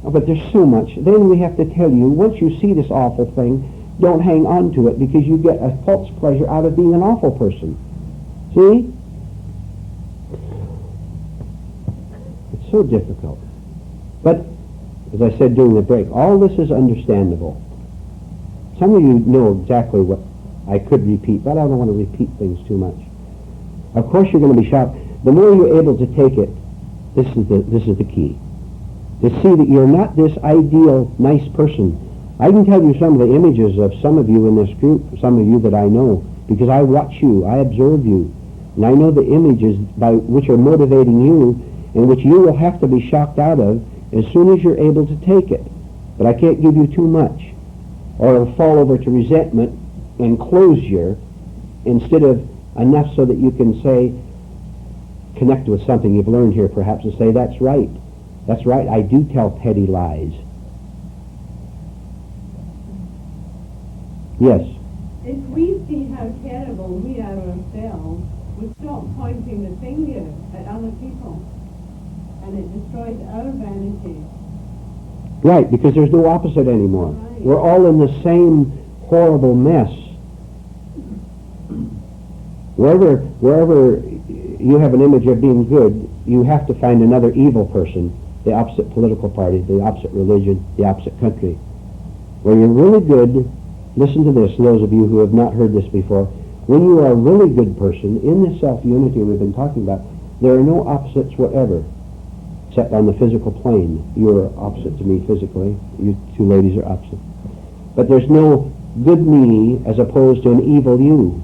But there's so much. Then we have to tell you, once you see this awful thing, don't hang on to it, because you get a false pleasure out of being an awful person. See? It's so difficult. But, as I said during the break, all this is understandable. Some of you know exactly what I could repeat, but I don't want to repeat things too much. Of course you're going to be shocked. The more you're able to take it, this is the key. To see that you're not this ideal, nice person. I can tell you some of the images of some of you in this group, some of you that I know, because I watch you, I observe you, and I know the images by which are motivating you, and which you will have to be shocked out of as soon as you're able to take it. But I can't give you too much, or it'll fall over to resentment and closure instead of enough so that you can say, connect with something you've learned here perhaps, and say, that's right, I do tell petty lies. Yes? If we see how terrible we are ourselves, we stop pointing the finger at other people, and it destroys our vanity. Right, because there's no opposite anymore. Right. We're all in the same horrible mess. Wherever you have an image of being good, you have to find another evil person, the opposite political party, the opposite religion, the opposite country. Where you're really good, listen to this, those of you who have not heard this before, when you are a really good person, in the self-unity we've been talking about, there are no opposites whatever, except on the physical plane. You're opposite to me physically. You two ladies are opposite. But there's no good me as opposed to an evil you.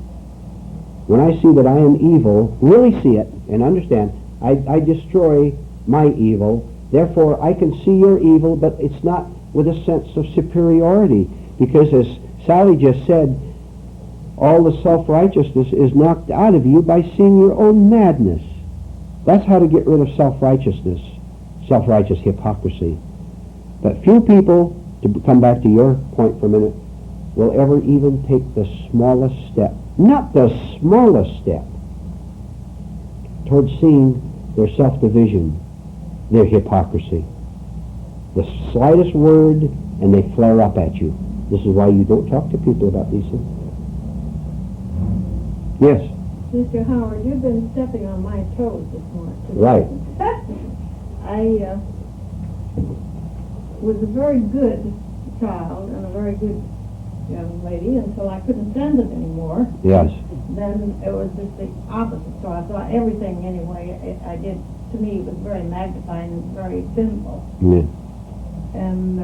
When I see that I am evil, really see it and understand, I destroy my evil. Therefore, I can see your evil, but it's not with a sense of superiority. Because as Sally just said, all the self-righteousness is knocked out of you by seeing your own madness. That's how to get rid of self-righteousness, self-righteous hypocrisy. But few people, to come back to your point for a minute, will ever even take the smallest step, not the smallest step, towards seeing their self-division, their hypocrisy. The slightest word, and they flare up at you. This is why you don't talk to people about these things. Yes? Mr. Howard, you've been stepping on my toes this morning. Right. I was a very good child and a very good young lady until I couldn't stand it anymore. Yes. Then it was just the opposite. So I thought everything, anyway, I did, to me, was very magnifying and very sinful. Yeah. And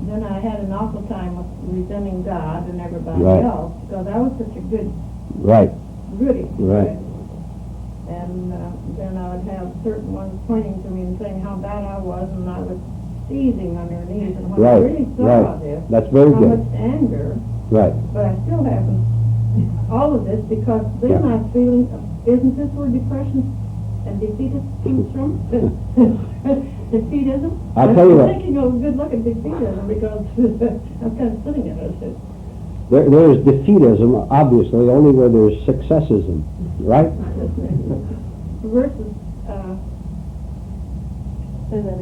then I had an awful time with resenting God and everybody Right. else, because I was such a good Right. goody. Right. And then I would have certain ones pointing to me and saying how bad I was, and I was seizing on their knees. And when I Right. really saw Right. this, That's very how good. much anger, Right. but I still haven't all of this, because then Yeah. I was feeling, isn't this where depression and defeatism comes from? Defeatism? I'll tell you what. I'm thinking of a good look at defeatism, because I'm kind of sitting in it. There is defeatism, obviously, only where there's successism, right? Versus,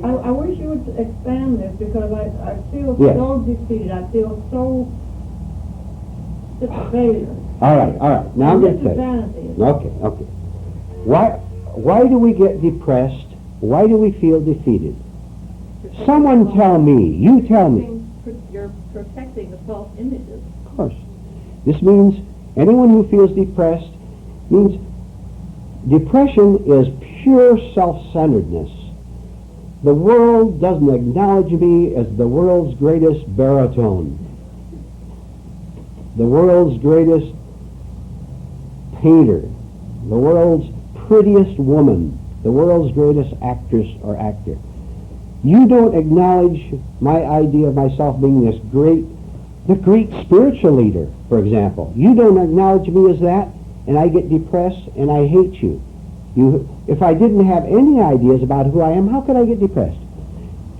I wish you would expand this, because I feel Yes. so defeated. I feel so such a failure. All right. Now I'm going to This is tell you. vanity. Okay. Why do we get depressed? Why do we feel defeated? Someone tell me. You tell me. You're protecting projecting the false images. Of course. This means anyone who feels depressed means depression is pure self-centeredness. The world doesn't acknowledge me as the world's greatest baritone, the world's greatest painter, the world's prettiest woman, the world's greatest actress or actor. You don't acknowledge my idea of myself being the great spiritual leader, for example. You don't acknowledge me as that, and I get depressed and I hate you. If I didn't have any ideas about who I am, how could I get depressed?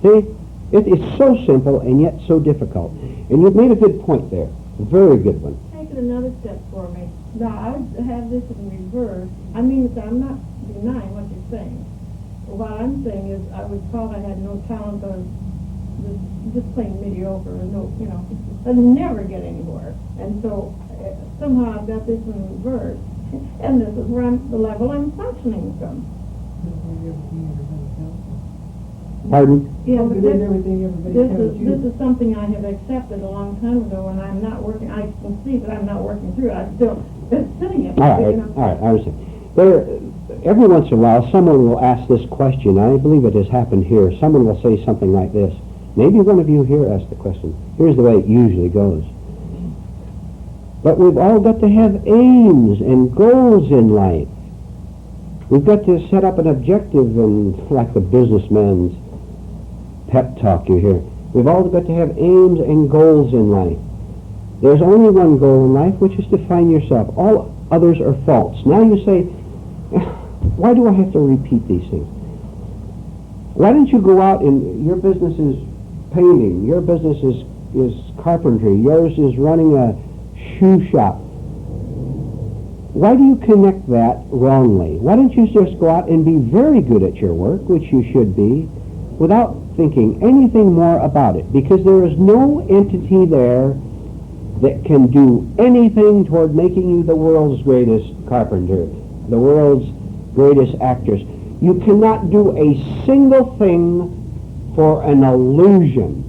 See, it's so simple and yet so difficult. And you've made a good point there, a very good one. Take it another step for me. Now, I would have this in reverse. I mean, I'm not denying what you're saying. What I'm saying is I was taught I had no talent or just plain mediocre or no, I'd never get anywhere. And so somehow I've got this in reverse. And this is where the level I'm functioning from. Pardon? Yeah, but this is something I have accepted a long time ago, and I'm not working. I can see that I'm not working through it. I'm still sitting in it. All right, I understand. Every once in a while, someone will ask this question. I believe it has happened here. Someone will say something like this. Maybe one of you here asked the question. Here's the way it usually goes. But we've all got to have aims and goals in life. We've got to set up an objective, and like the businessman's pep talk you hear, we've all got to have aims and goals in life. There's only one goal in life, which is to find yourself. All others are false. Now you say, why do I have to repeat these things? Why don't you go out and your business is painting, your business is carpentry, yours is running a shoe shop. Why do you connect that wrongly? Why don't you just go out and be very good at your work, which you should be, without thinking anything more about it? Because there is no entity there that can do anything toward making you the world's greatest carpenter, the world's greatest actress. You cannot do a single thing for an illusion.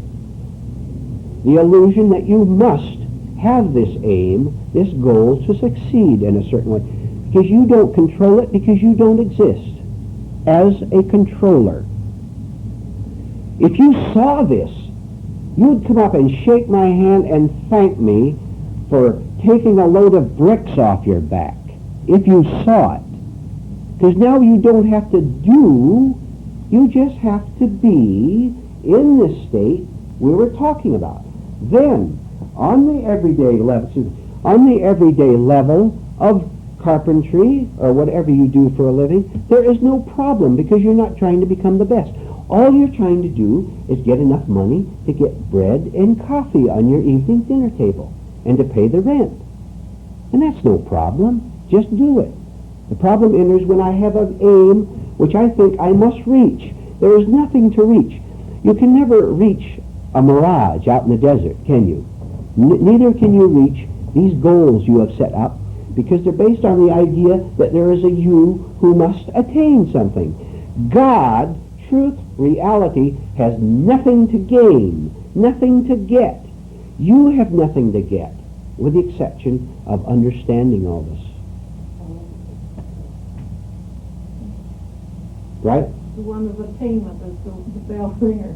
The illusion that you must have this aim, this goal to succeed in a certain way. Because you don't control it, because you don't exist as a controller. If you saw this, you would come up and shake my hand and thank me for taking a load of bricks off your back, if you saw it. Because now you don't have to do, you just have to be in this state we were talking about. Then, on the everyday level of carpentry or whatever you do for a living, there is no problem because you're not trying to become the best. All you're trying to do is get enough money to get bread and coffee on your evening dinner table and to pay the rent. And that's no problem. Just do it. The problem enters when I have an aim which I think I must reach. There is nothing to reach. You can never reach a mirage out in the desert, can you? Neither can you reach these goals you have set up because they're based on the idea that there is a you who must attain something. God, truth, reality, has nothing to gain, nothing to get. You have nothing to get, with the exception of understanding all this. Right? The one of attainment is the bell ringer.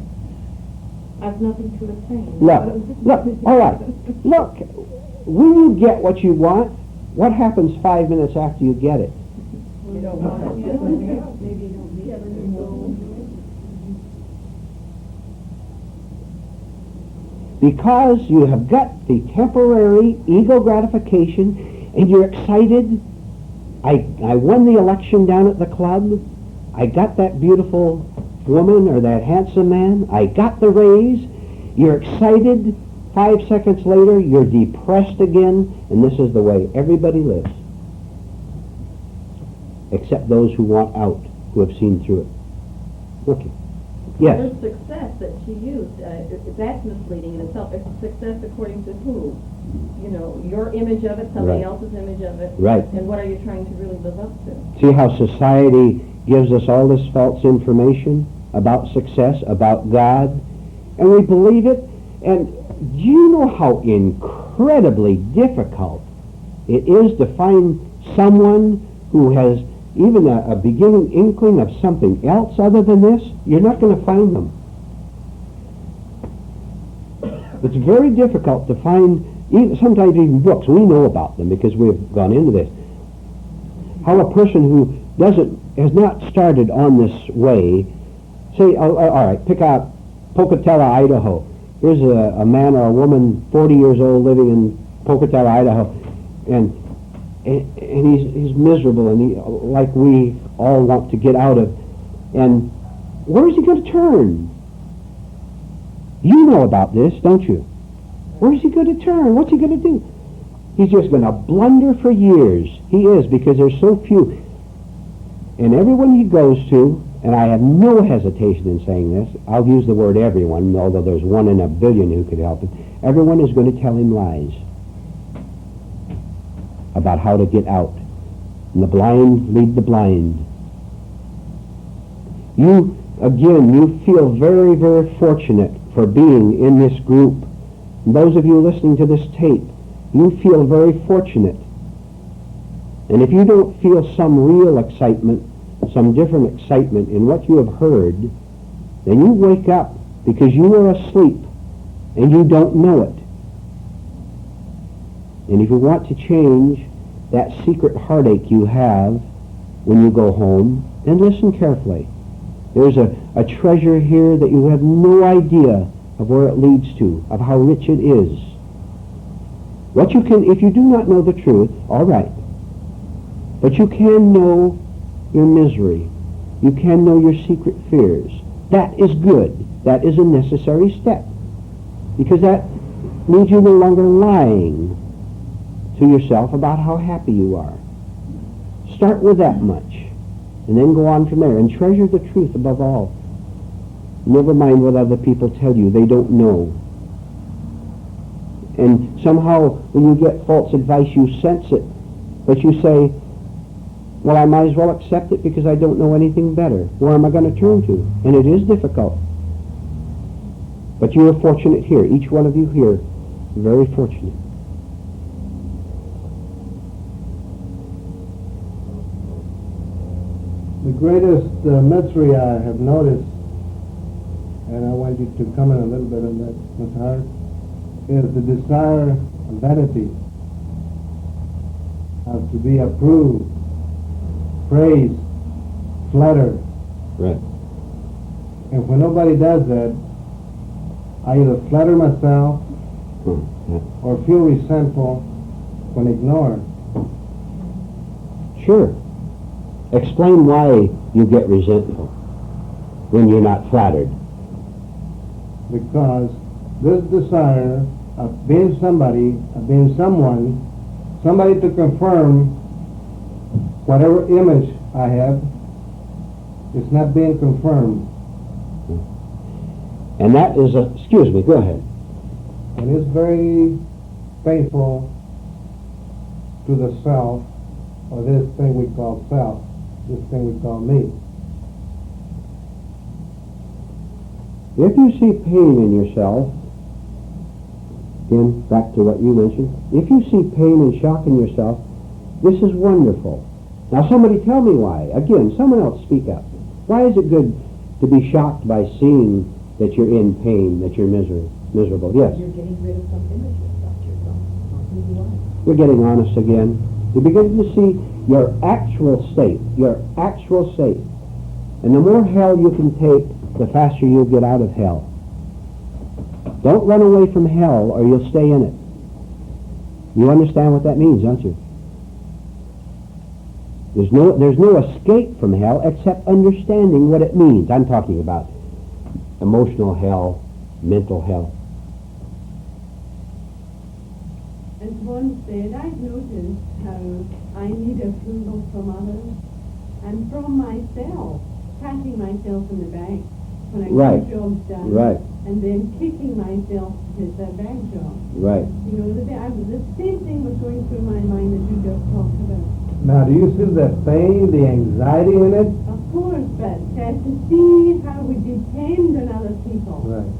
I've nothing to attain. Look, all right. Look, when you get what you want, what happens 5 minutes after you get it? You don't want it yet. Maybe you don't need it. Because you have got the temporary ego gratification and you're excited. I won the election down at the club. I got that beautiful woman or that handsome man. I got the raise. You're excited. 5 seconds later, you're depressed again, and this is the way everybody lives. Except those who want out, who have seen through it. Okay. Yes? The success that she used, that's misleading in itself. It's success according to who? You know, your image of it, somebody else's image of it. Right. And what are you trying to really live up to? See how society gives us all this false information about success, about God, and we believe it, And do you know how incredibly difficult it is to find someone who has even a beginning inkling of something else other than this? You're not going to find them. It's very difficult to find, sometimes even books. We know about them because we've gone into this. How a person who has not started on this way, say, all right, pick out Pocatello, Idaho. Here's a man or a woman, 40 years old, living in Pocatello, Idaho, and he's miserable, and he, like we all want to get out of. And where is he going to turn? You know about this, don't you? Where is he going to turn? What's he going to do? He's just going to blunder for years. He is, because there's so few. And everyone he goes to, and I have no hesitation in saying this, I'll use the word everyone, although there's 1 in a billion who could help it, everyone is going to tell him lies about how to get out. And the blind lead the blind. You feel very, very fortunate for being in this group. And those of you listening to this tape, you feel very fortunate. And if you don't feel some real excitement, some different excitement in what you have heard, then you wake up because you are asleep and you don't know it. And if you want to change that secret heartache you have when you go home, then listen carefully. There's a treasure here that you have no idea of where it leads to, of how rich it is. What you can, if you do not know the truth, all right. But you can know your misery. You can know your secret fears. That is good. That is a necessary step. Because that means you're no longer lying to yourself about how happy you are. Start with that much, and then go on from there, and treasure the truth above all. Never mind what other people tell you. They don't know. And somehow, when you get false advice, you sense it. But you say, well, I might as well accept it because I don't know anything better. Where am I going to turn to? And it is difficult. But you are fortunate here. Each one of you here, very fortunate. The greatest misery I have noticed, and I want you to comment a little bit on that, Ms. Hart, is the desire of vanity, of to be approved, praised, flattered. Right. And when nobody does that, I either flatter myself or feel resentful when ignored. Sure. Explain why you get resentful when you're not flattered. Because this desire of being somebody, of being someone, somebody to confirm whatever image I have, is not being confirmed. And that is excuse me, go ahead. And it's very painful to the self, or this thing we call self, this thing we call me. If you see pain in yourself, again, back to what you mentioned, if you see pain and shock in yourself, this is wonderful. Now somebody tell me why. Again, someone else speak up. Why is it good to be shocked by seeing that you're in pain, that you're miserable? Yes? You're getting rid of some image about yourself, not who you are. You're getting honest again. You're beginning to see your actual state, And the more hell you can take, the faster you'll get out of hell. Don't run away from hell or you'll stay in it. You understand what that means, don't you? There's no escape from hell except understanding what it means. I'm talking about emotional hell, mental hell. As one said, I've noticed how I need approval from others and from myself, patting myself on the back when I Right. get jobs done, Right. and then kicking myself with a bad job. Right. You know, the same thing was going through my mind that you just talked about. Now, do you feel the pain, the anxiety in it? Of course, but to see how we depend on other people. Right.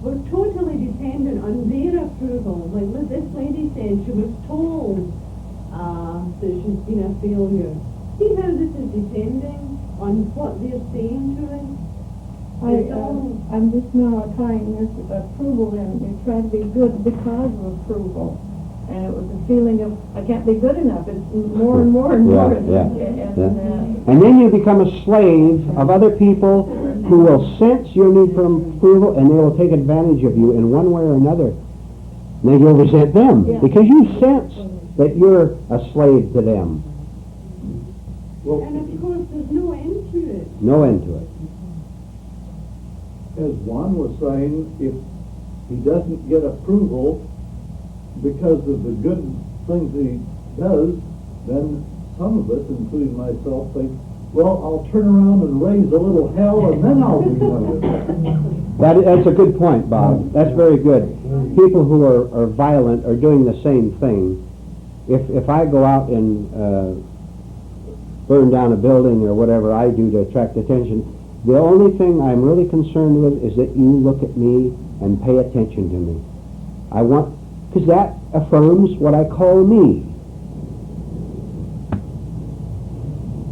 were totally dependent on their approval. Like this lady said, she was told that she's been a failure. See how this is depending on what they're saying to us? I'm just now tying this approval in. You try to be good because of approval. And it was a feeling of, I can't be good enough. It's more and more and more. And then you become a slave of other people who will sense your need for approval, and they will take advantage of you in one way or another. And then you'll resent them because you sense that you're a slave to them. Well, And of course, there's no end to it. No end to it. as Juan was saying, if he doesn't get approval because of the good things he does, then some of us, including myself, think, well, I'll turn around and raise a little hell and then I'll be one. That's a good point, Bob. That's very good. People who are violent are doing the same thing. If I go out and burn down a building or whatever I do to attract attention, the only thing I'm really concerned with is that you look at me and pay attention to me. I want, because that affirms what I call me.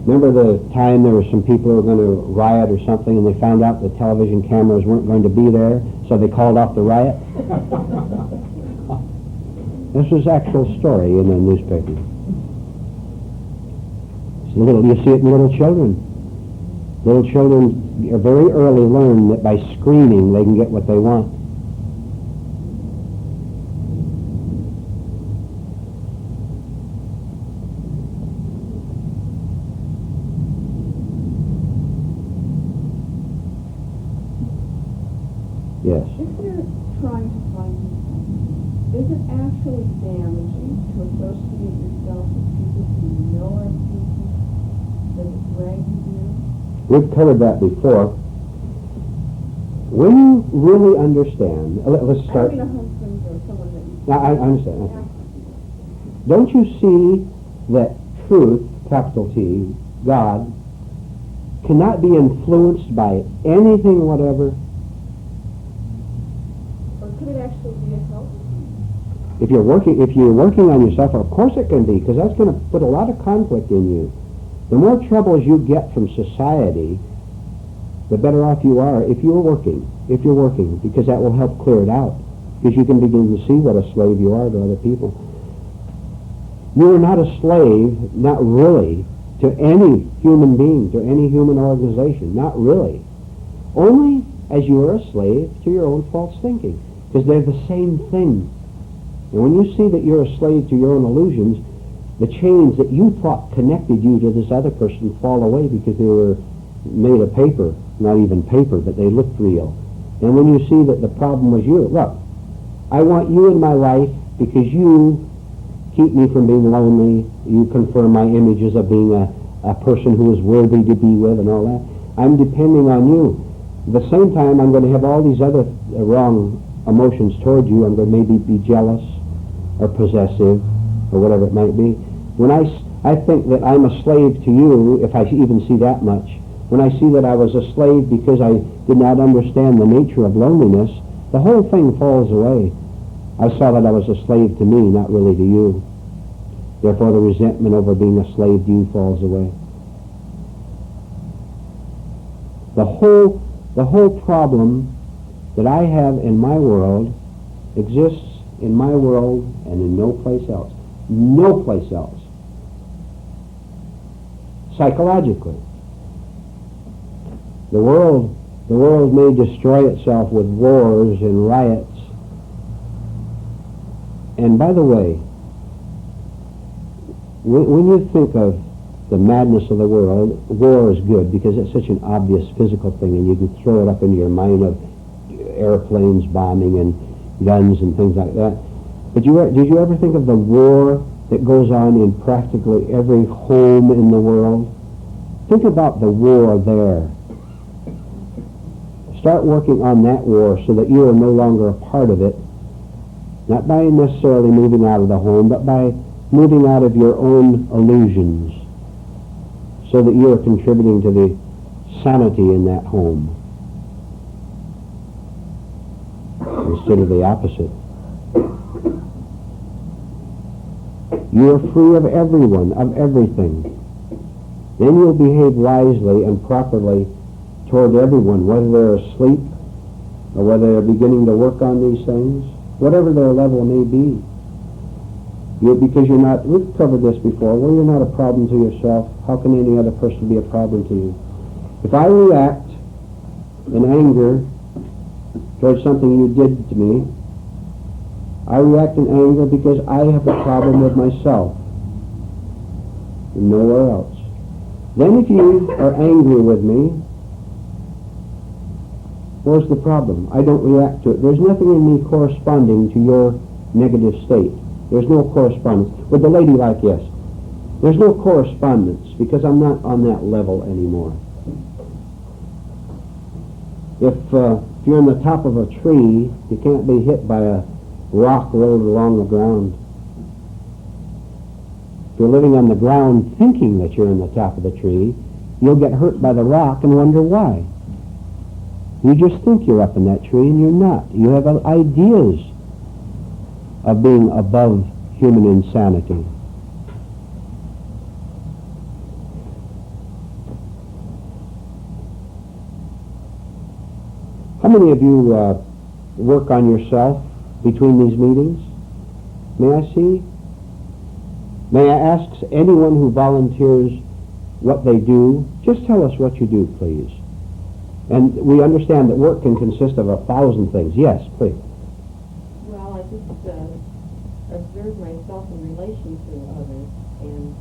Remember the time there were some people who were going to riot or something, and they found out the television cameras weren't going to be there, so they called off the riot? This was actual story in the newspaper. You see it in little children. Little children are very early learn that by screaming they can get what they want. Yes. If you're trying to find yourself, is it actually damaging to associate yourself with people who know are people? Does it drag you down? We've covered that before. When you really understand, let's start. I mean a husband or someone that you... Now, I understand. Don't you see that truth, capital T, God, cannot be influenced by anything whatever? Or could it actually be a help? If you're working on yourself, of course it can be, because that's going to put a lot of conflict in you. The more troubles you get from society, the better off you are if you're working, because that will help clear it out, because you can begin to see what a slave you are to other people. You are not a slave, not really, to any human being, to any human organization, not really. Only as you are a slave to your own false thinking, because they're the same thing. And when you see that you're a slave to your own illusions, the chains that you thought connected you to this other person fall away because they were made of paper, not even paper, but they looked real. And when you see that the problem was you, look, I want you in my life because you keep me from being lonely, you confirm my images of being a person who is worthy to be with and all that. I'm depending on you. At the same time, I'm going to have all these other wrong emotions toward you. I'm going to maybe be jealous or possessive or whatever it might be. When I think that I'm a slave to you, if I even see that much, when I see that I was a slave because I did not understand the nature of loneliness, the whole thing falls away. I saw that I was a slave to me, not really to you. Therefore, the resentment over being a slave to you falls away. The whole problem that I have in my world exists in my world and in no place else. No place else. Psychologically. The world may destroy itself with wars and riots. And by the way, when you think of the madness of the world, war is good because it's such an obvious physical thing, and you can throw it up into your mind of airplanes bombing and guns and things like that. But did you ever think of the war that goes on in practically every home in the world? Think about the war there. Start working on that war so that you are no longer a part of it, not by necessarily moving out of the home, but by moving out of your own illusions, so that you are contributing to the sanity in that home. consider the opposite. You are free of everyone, of everything. Then you'll behave wisely and properly toward everyone, whether they're asleep or whether they're beginning to work on these things, whatever their level may be. Because you're not, we've covered this before, well, you're not a problem to yourself. How can any other person be a problem to you? If I react in anger towards something you did to me, I react in anger because I have a problem with myself and nowhere else. Then if you are angry with me, where's the problem? I don't react to it. There's nothing in me corresponding to your negative state. There's no correspondence. With the lady like yes, there's no correspondence because I'm not on that level anymore. If you're on the top of a tree, you can't be hit by a rock rolled along the ground. If you're living on the ground thinking that you're on the top of the tree, you'll get hurt by the rock and wonder why. You just think you're up in that tree and you're not. You have ideas of being above human insanity. How many of you work on yourself between these meetings? May I see? May I ask anyone who volunteers what they do? Just tell us what you do, please. And we understand that work can consist of 1,000 things. Yes, please. Well, I just observe myself in relation to others and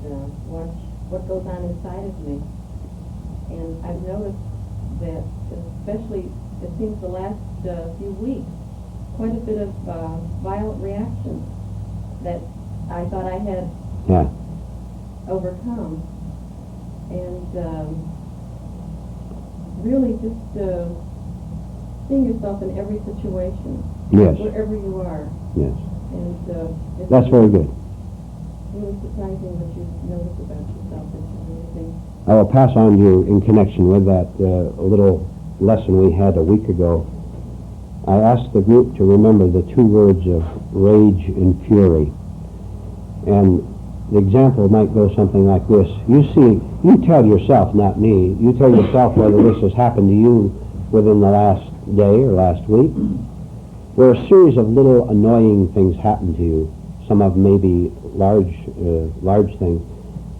watch what goes on inside of me. And I've noticed that, especially, it seems the last few weeks, quite a bit of violent reactions that I thought I had overcome. And really just seeing yourself in every situation, yes, wherever you are. Yes. And that's very good. Really surprising what you notice about yourself that you really think. I will pass on to you in connection with that little lesson we had a week ago. I asked the group to remember the two words of rage and fury. And the example might go something like this. You see, you tell yourself, not me, you tell yourself whether this has happened to you within the last day or last week, where a series of little annoying things happen to you. Some of them may be large things,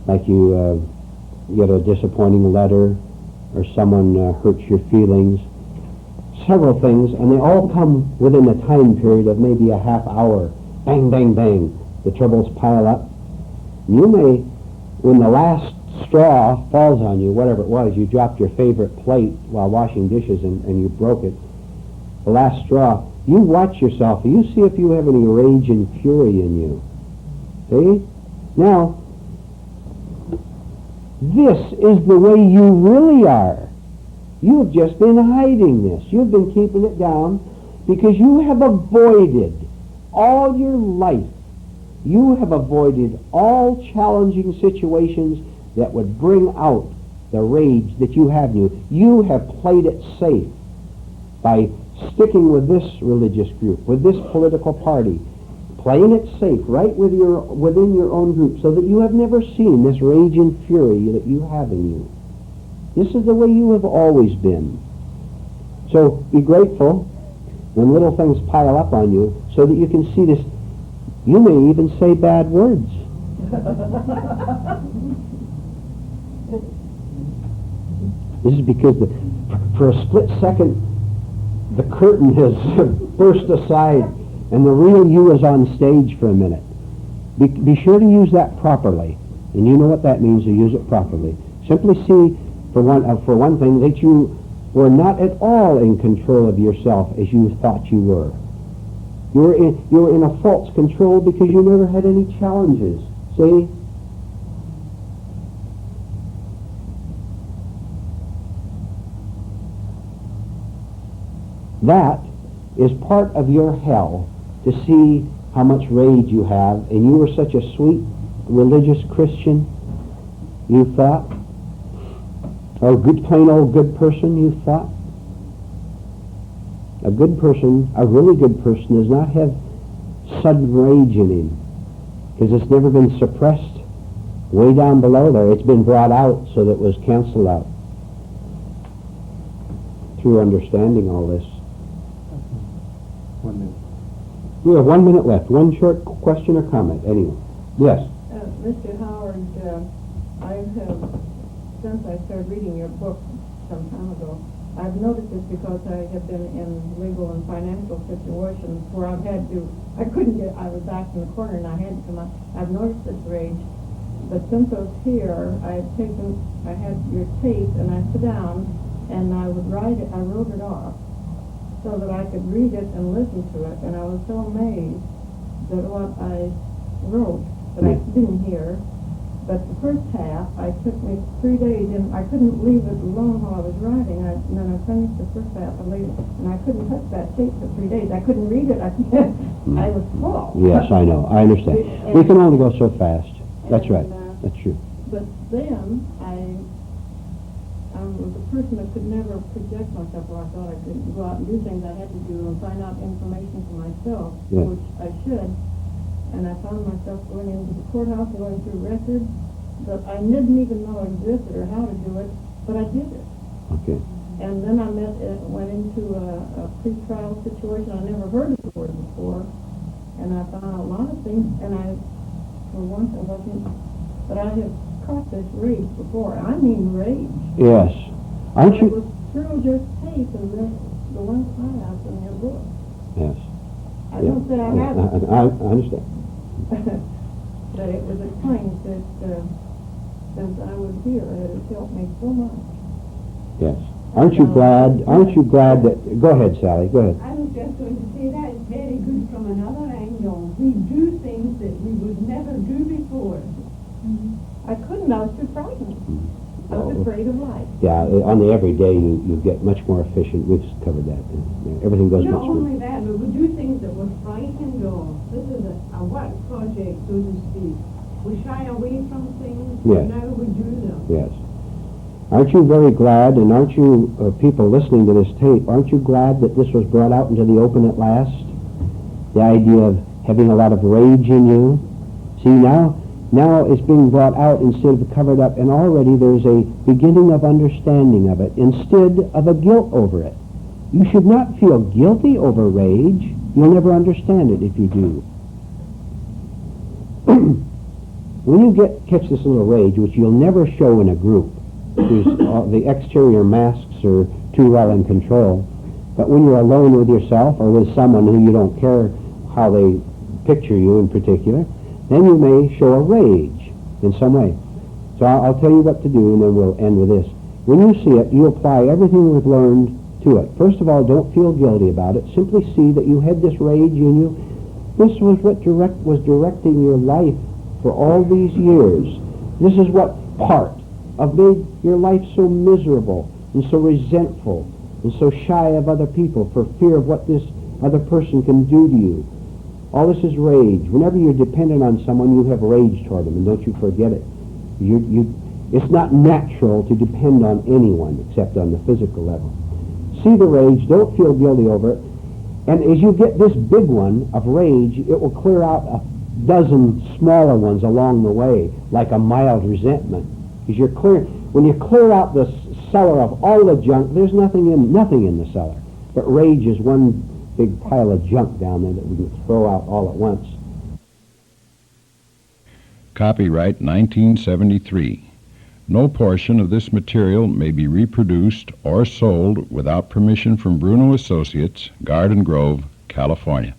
like you get a disappointing letter, or someone hurts your feelings. Several things, and they all come within a time period of maybe a half hour. Bang, bang, bang. The troubles pile up. You may, when the last straw falls on you, whatever it was, you dropped your favorite plate while washing dishes and you broke it. The last straw, you watch yourself. You see if you have any rage and fury in you. See? Now, this is the way you really are. You've just been hiding this. You've been keeping it down because you have avoided all your life. You have avoided all challenging situations that would bring out the rage that you have in you. You have played it safe by sticking with this religious group, with this political party, playing it safe right within your own group so that you have never seen this rage and fury that you have in you. This is the way you have always been. So be grateful when little things pile up on you so that you can see this. You may even say bad words. This is because for a split second the curtain has burst aside and the real you is on stage for a minute. Be sure to use that properly. And you know what that means, to use it properly. Simply see, for one thing, that you were not at all in control of yourself as you thought you were. You were in a false control because you never had any challenges. See? That is part of your hell, to see how much rage you have, and you were such a sweet religious Christian, you thought, or a good, plain old good person, you thought. A good person, a really good person, does not have sudden rage in him, because it's never been suppressed way down below there. It's been brought out so that it was canceled out through understanding all this. 1 minute. We have 1 minute left. One short question or comment. Anyone? Yes. Mr. Howard, I have, since I started reading your book some time ago, I've noticed this because I have been in legal and financial situations where I've had to, I was back in the corner and I had to come out. I've noticed this rage, but since I was here, I had your tape and I sit down and I would write it, I wrote it off so that I could read it and listen to it, and I was so amazed that what I wrote, that I didn't hear. But the first half, it took me 3 days, and I couldn't leave it alone while I was writing. And then I finished the first half, and I couldn't touch that tape for 3 days. I couldn't read it. I was full. Yes, I know. I understand. We can only go so fast. That's right. That's true. But then I was a person that could never project myself, or I thought I could go out and do things I had to do and find out information for myself, which I should. And I found myself going into the courthouse, going through records that I didn't even know existed or how to do it, but I did it. Okay. And then I went into a pre-trial situation. I never heard of the word before, and I found out a lot of things. And for once, I wasn't. But I have caught this rage before. I mean rage. Yes. Aren't It you? was through your tape and the one class in your book. Yes. I don't say I haven't. I understand. But it was explained that since I was here, it has helped me so much. Yes. Aren't you glad? Aren't you glad that? Go ahead, Sally. Go ahead. I was just going to say that is very good from another angle. We do things that we would never do before. I couldn't. I was too frightened. I was afraid of life. Yeah, on the everyday you get much more efficient. We've covered that. Everything goes Not much only more. that, but we do things that we're frightened of. This is a work project, so to speak. We shy away from things, Yes. but now we do them. Yes. Aren't you very glad, and aren't you people listening to this tape, aren't you glad that this was brought out into the open at last? The idea of having a lot of rage in you. See, now it's being brought out instead of covered up, and already there's a beginning of understanding of it instead of a guilt over it. You should not feel guilty over rage. You'll never understand it if you do. When you catch this little rage, which you'll never show in a group, because the exterior masks are too well in control, but when you're alone with yourself or with someone who you don't care how they picture you in particular, then you may show a rage in some way. So I'll tell you what to do, and then we'll end with this. When you see it, you apply everything we've learned to it. First of all, don't feel guilty about it. Simply see that you had this rage in you. This was what was directing your life for all these years. This is what part of made your life so miserable and so resentful and so shy of other people for fear of what this other person can do to you. All this is rage. Whenever you're dependent on someone, you have rage toward them, and don't you forget it. It's not natural to depend on anyone except on the physical level. See the rage, don't feel guilty over it, and as you get this big one of rage, it will clear out a dozen smaller ones along the way, like a mild resentment. Because when you clear out the cellar of all the junk, there's nothing in the cellar. But rage is one big pile of junk down there that we can throw out all at once. Copyright 1973. No portion of this material may be reproduced or sold without permission from Bruno Associates, Garden Grove, California.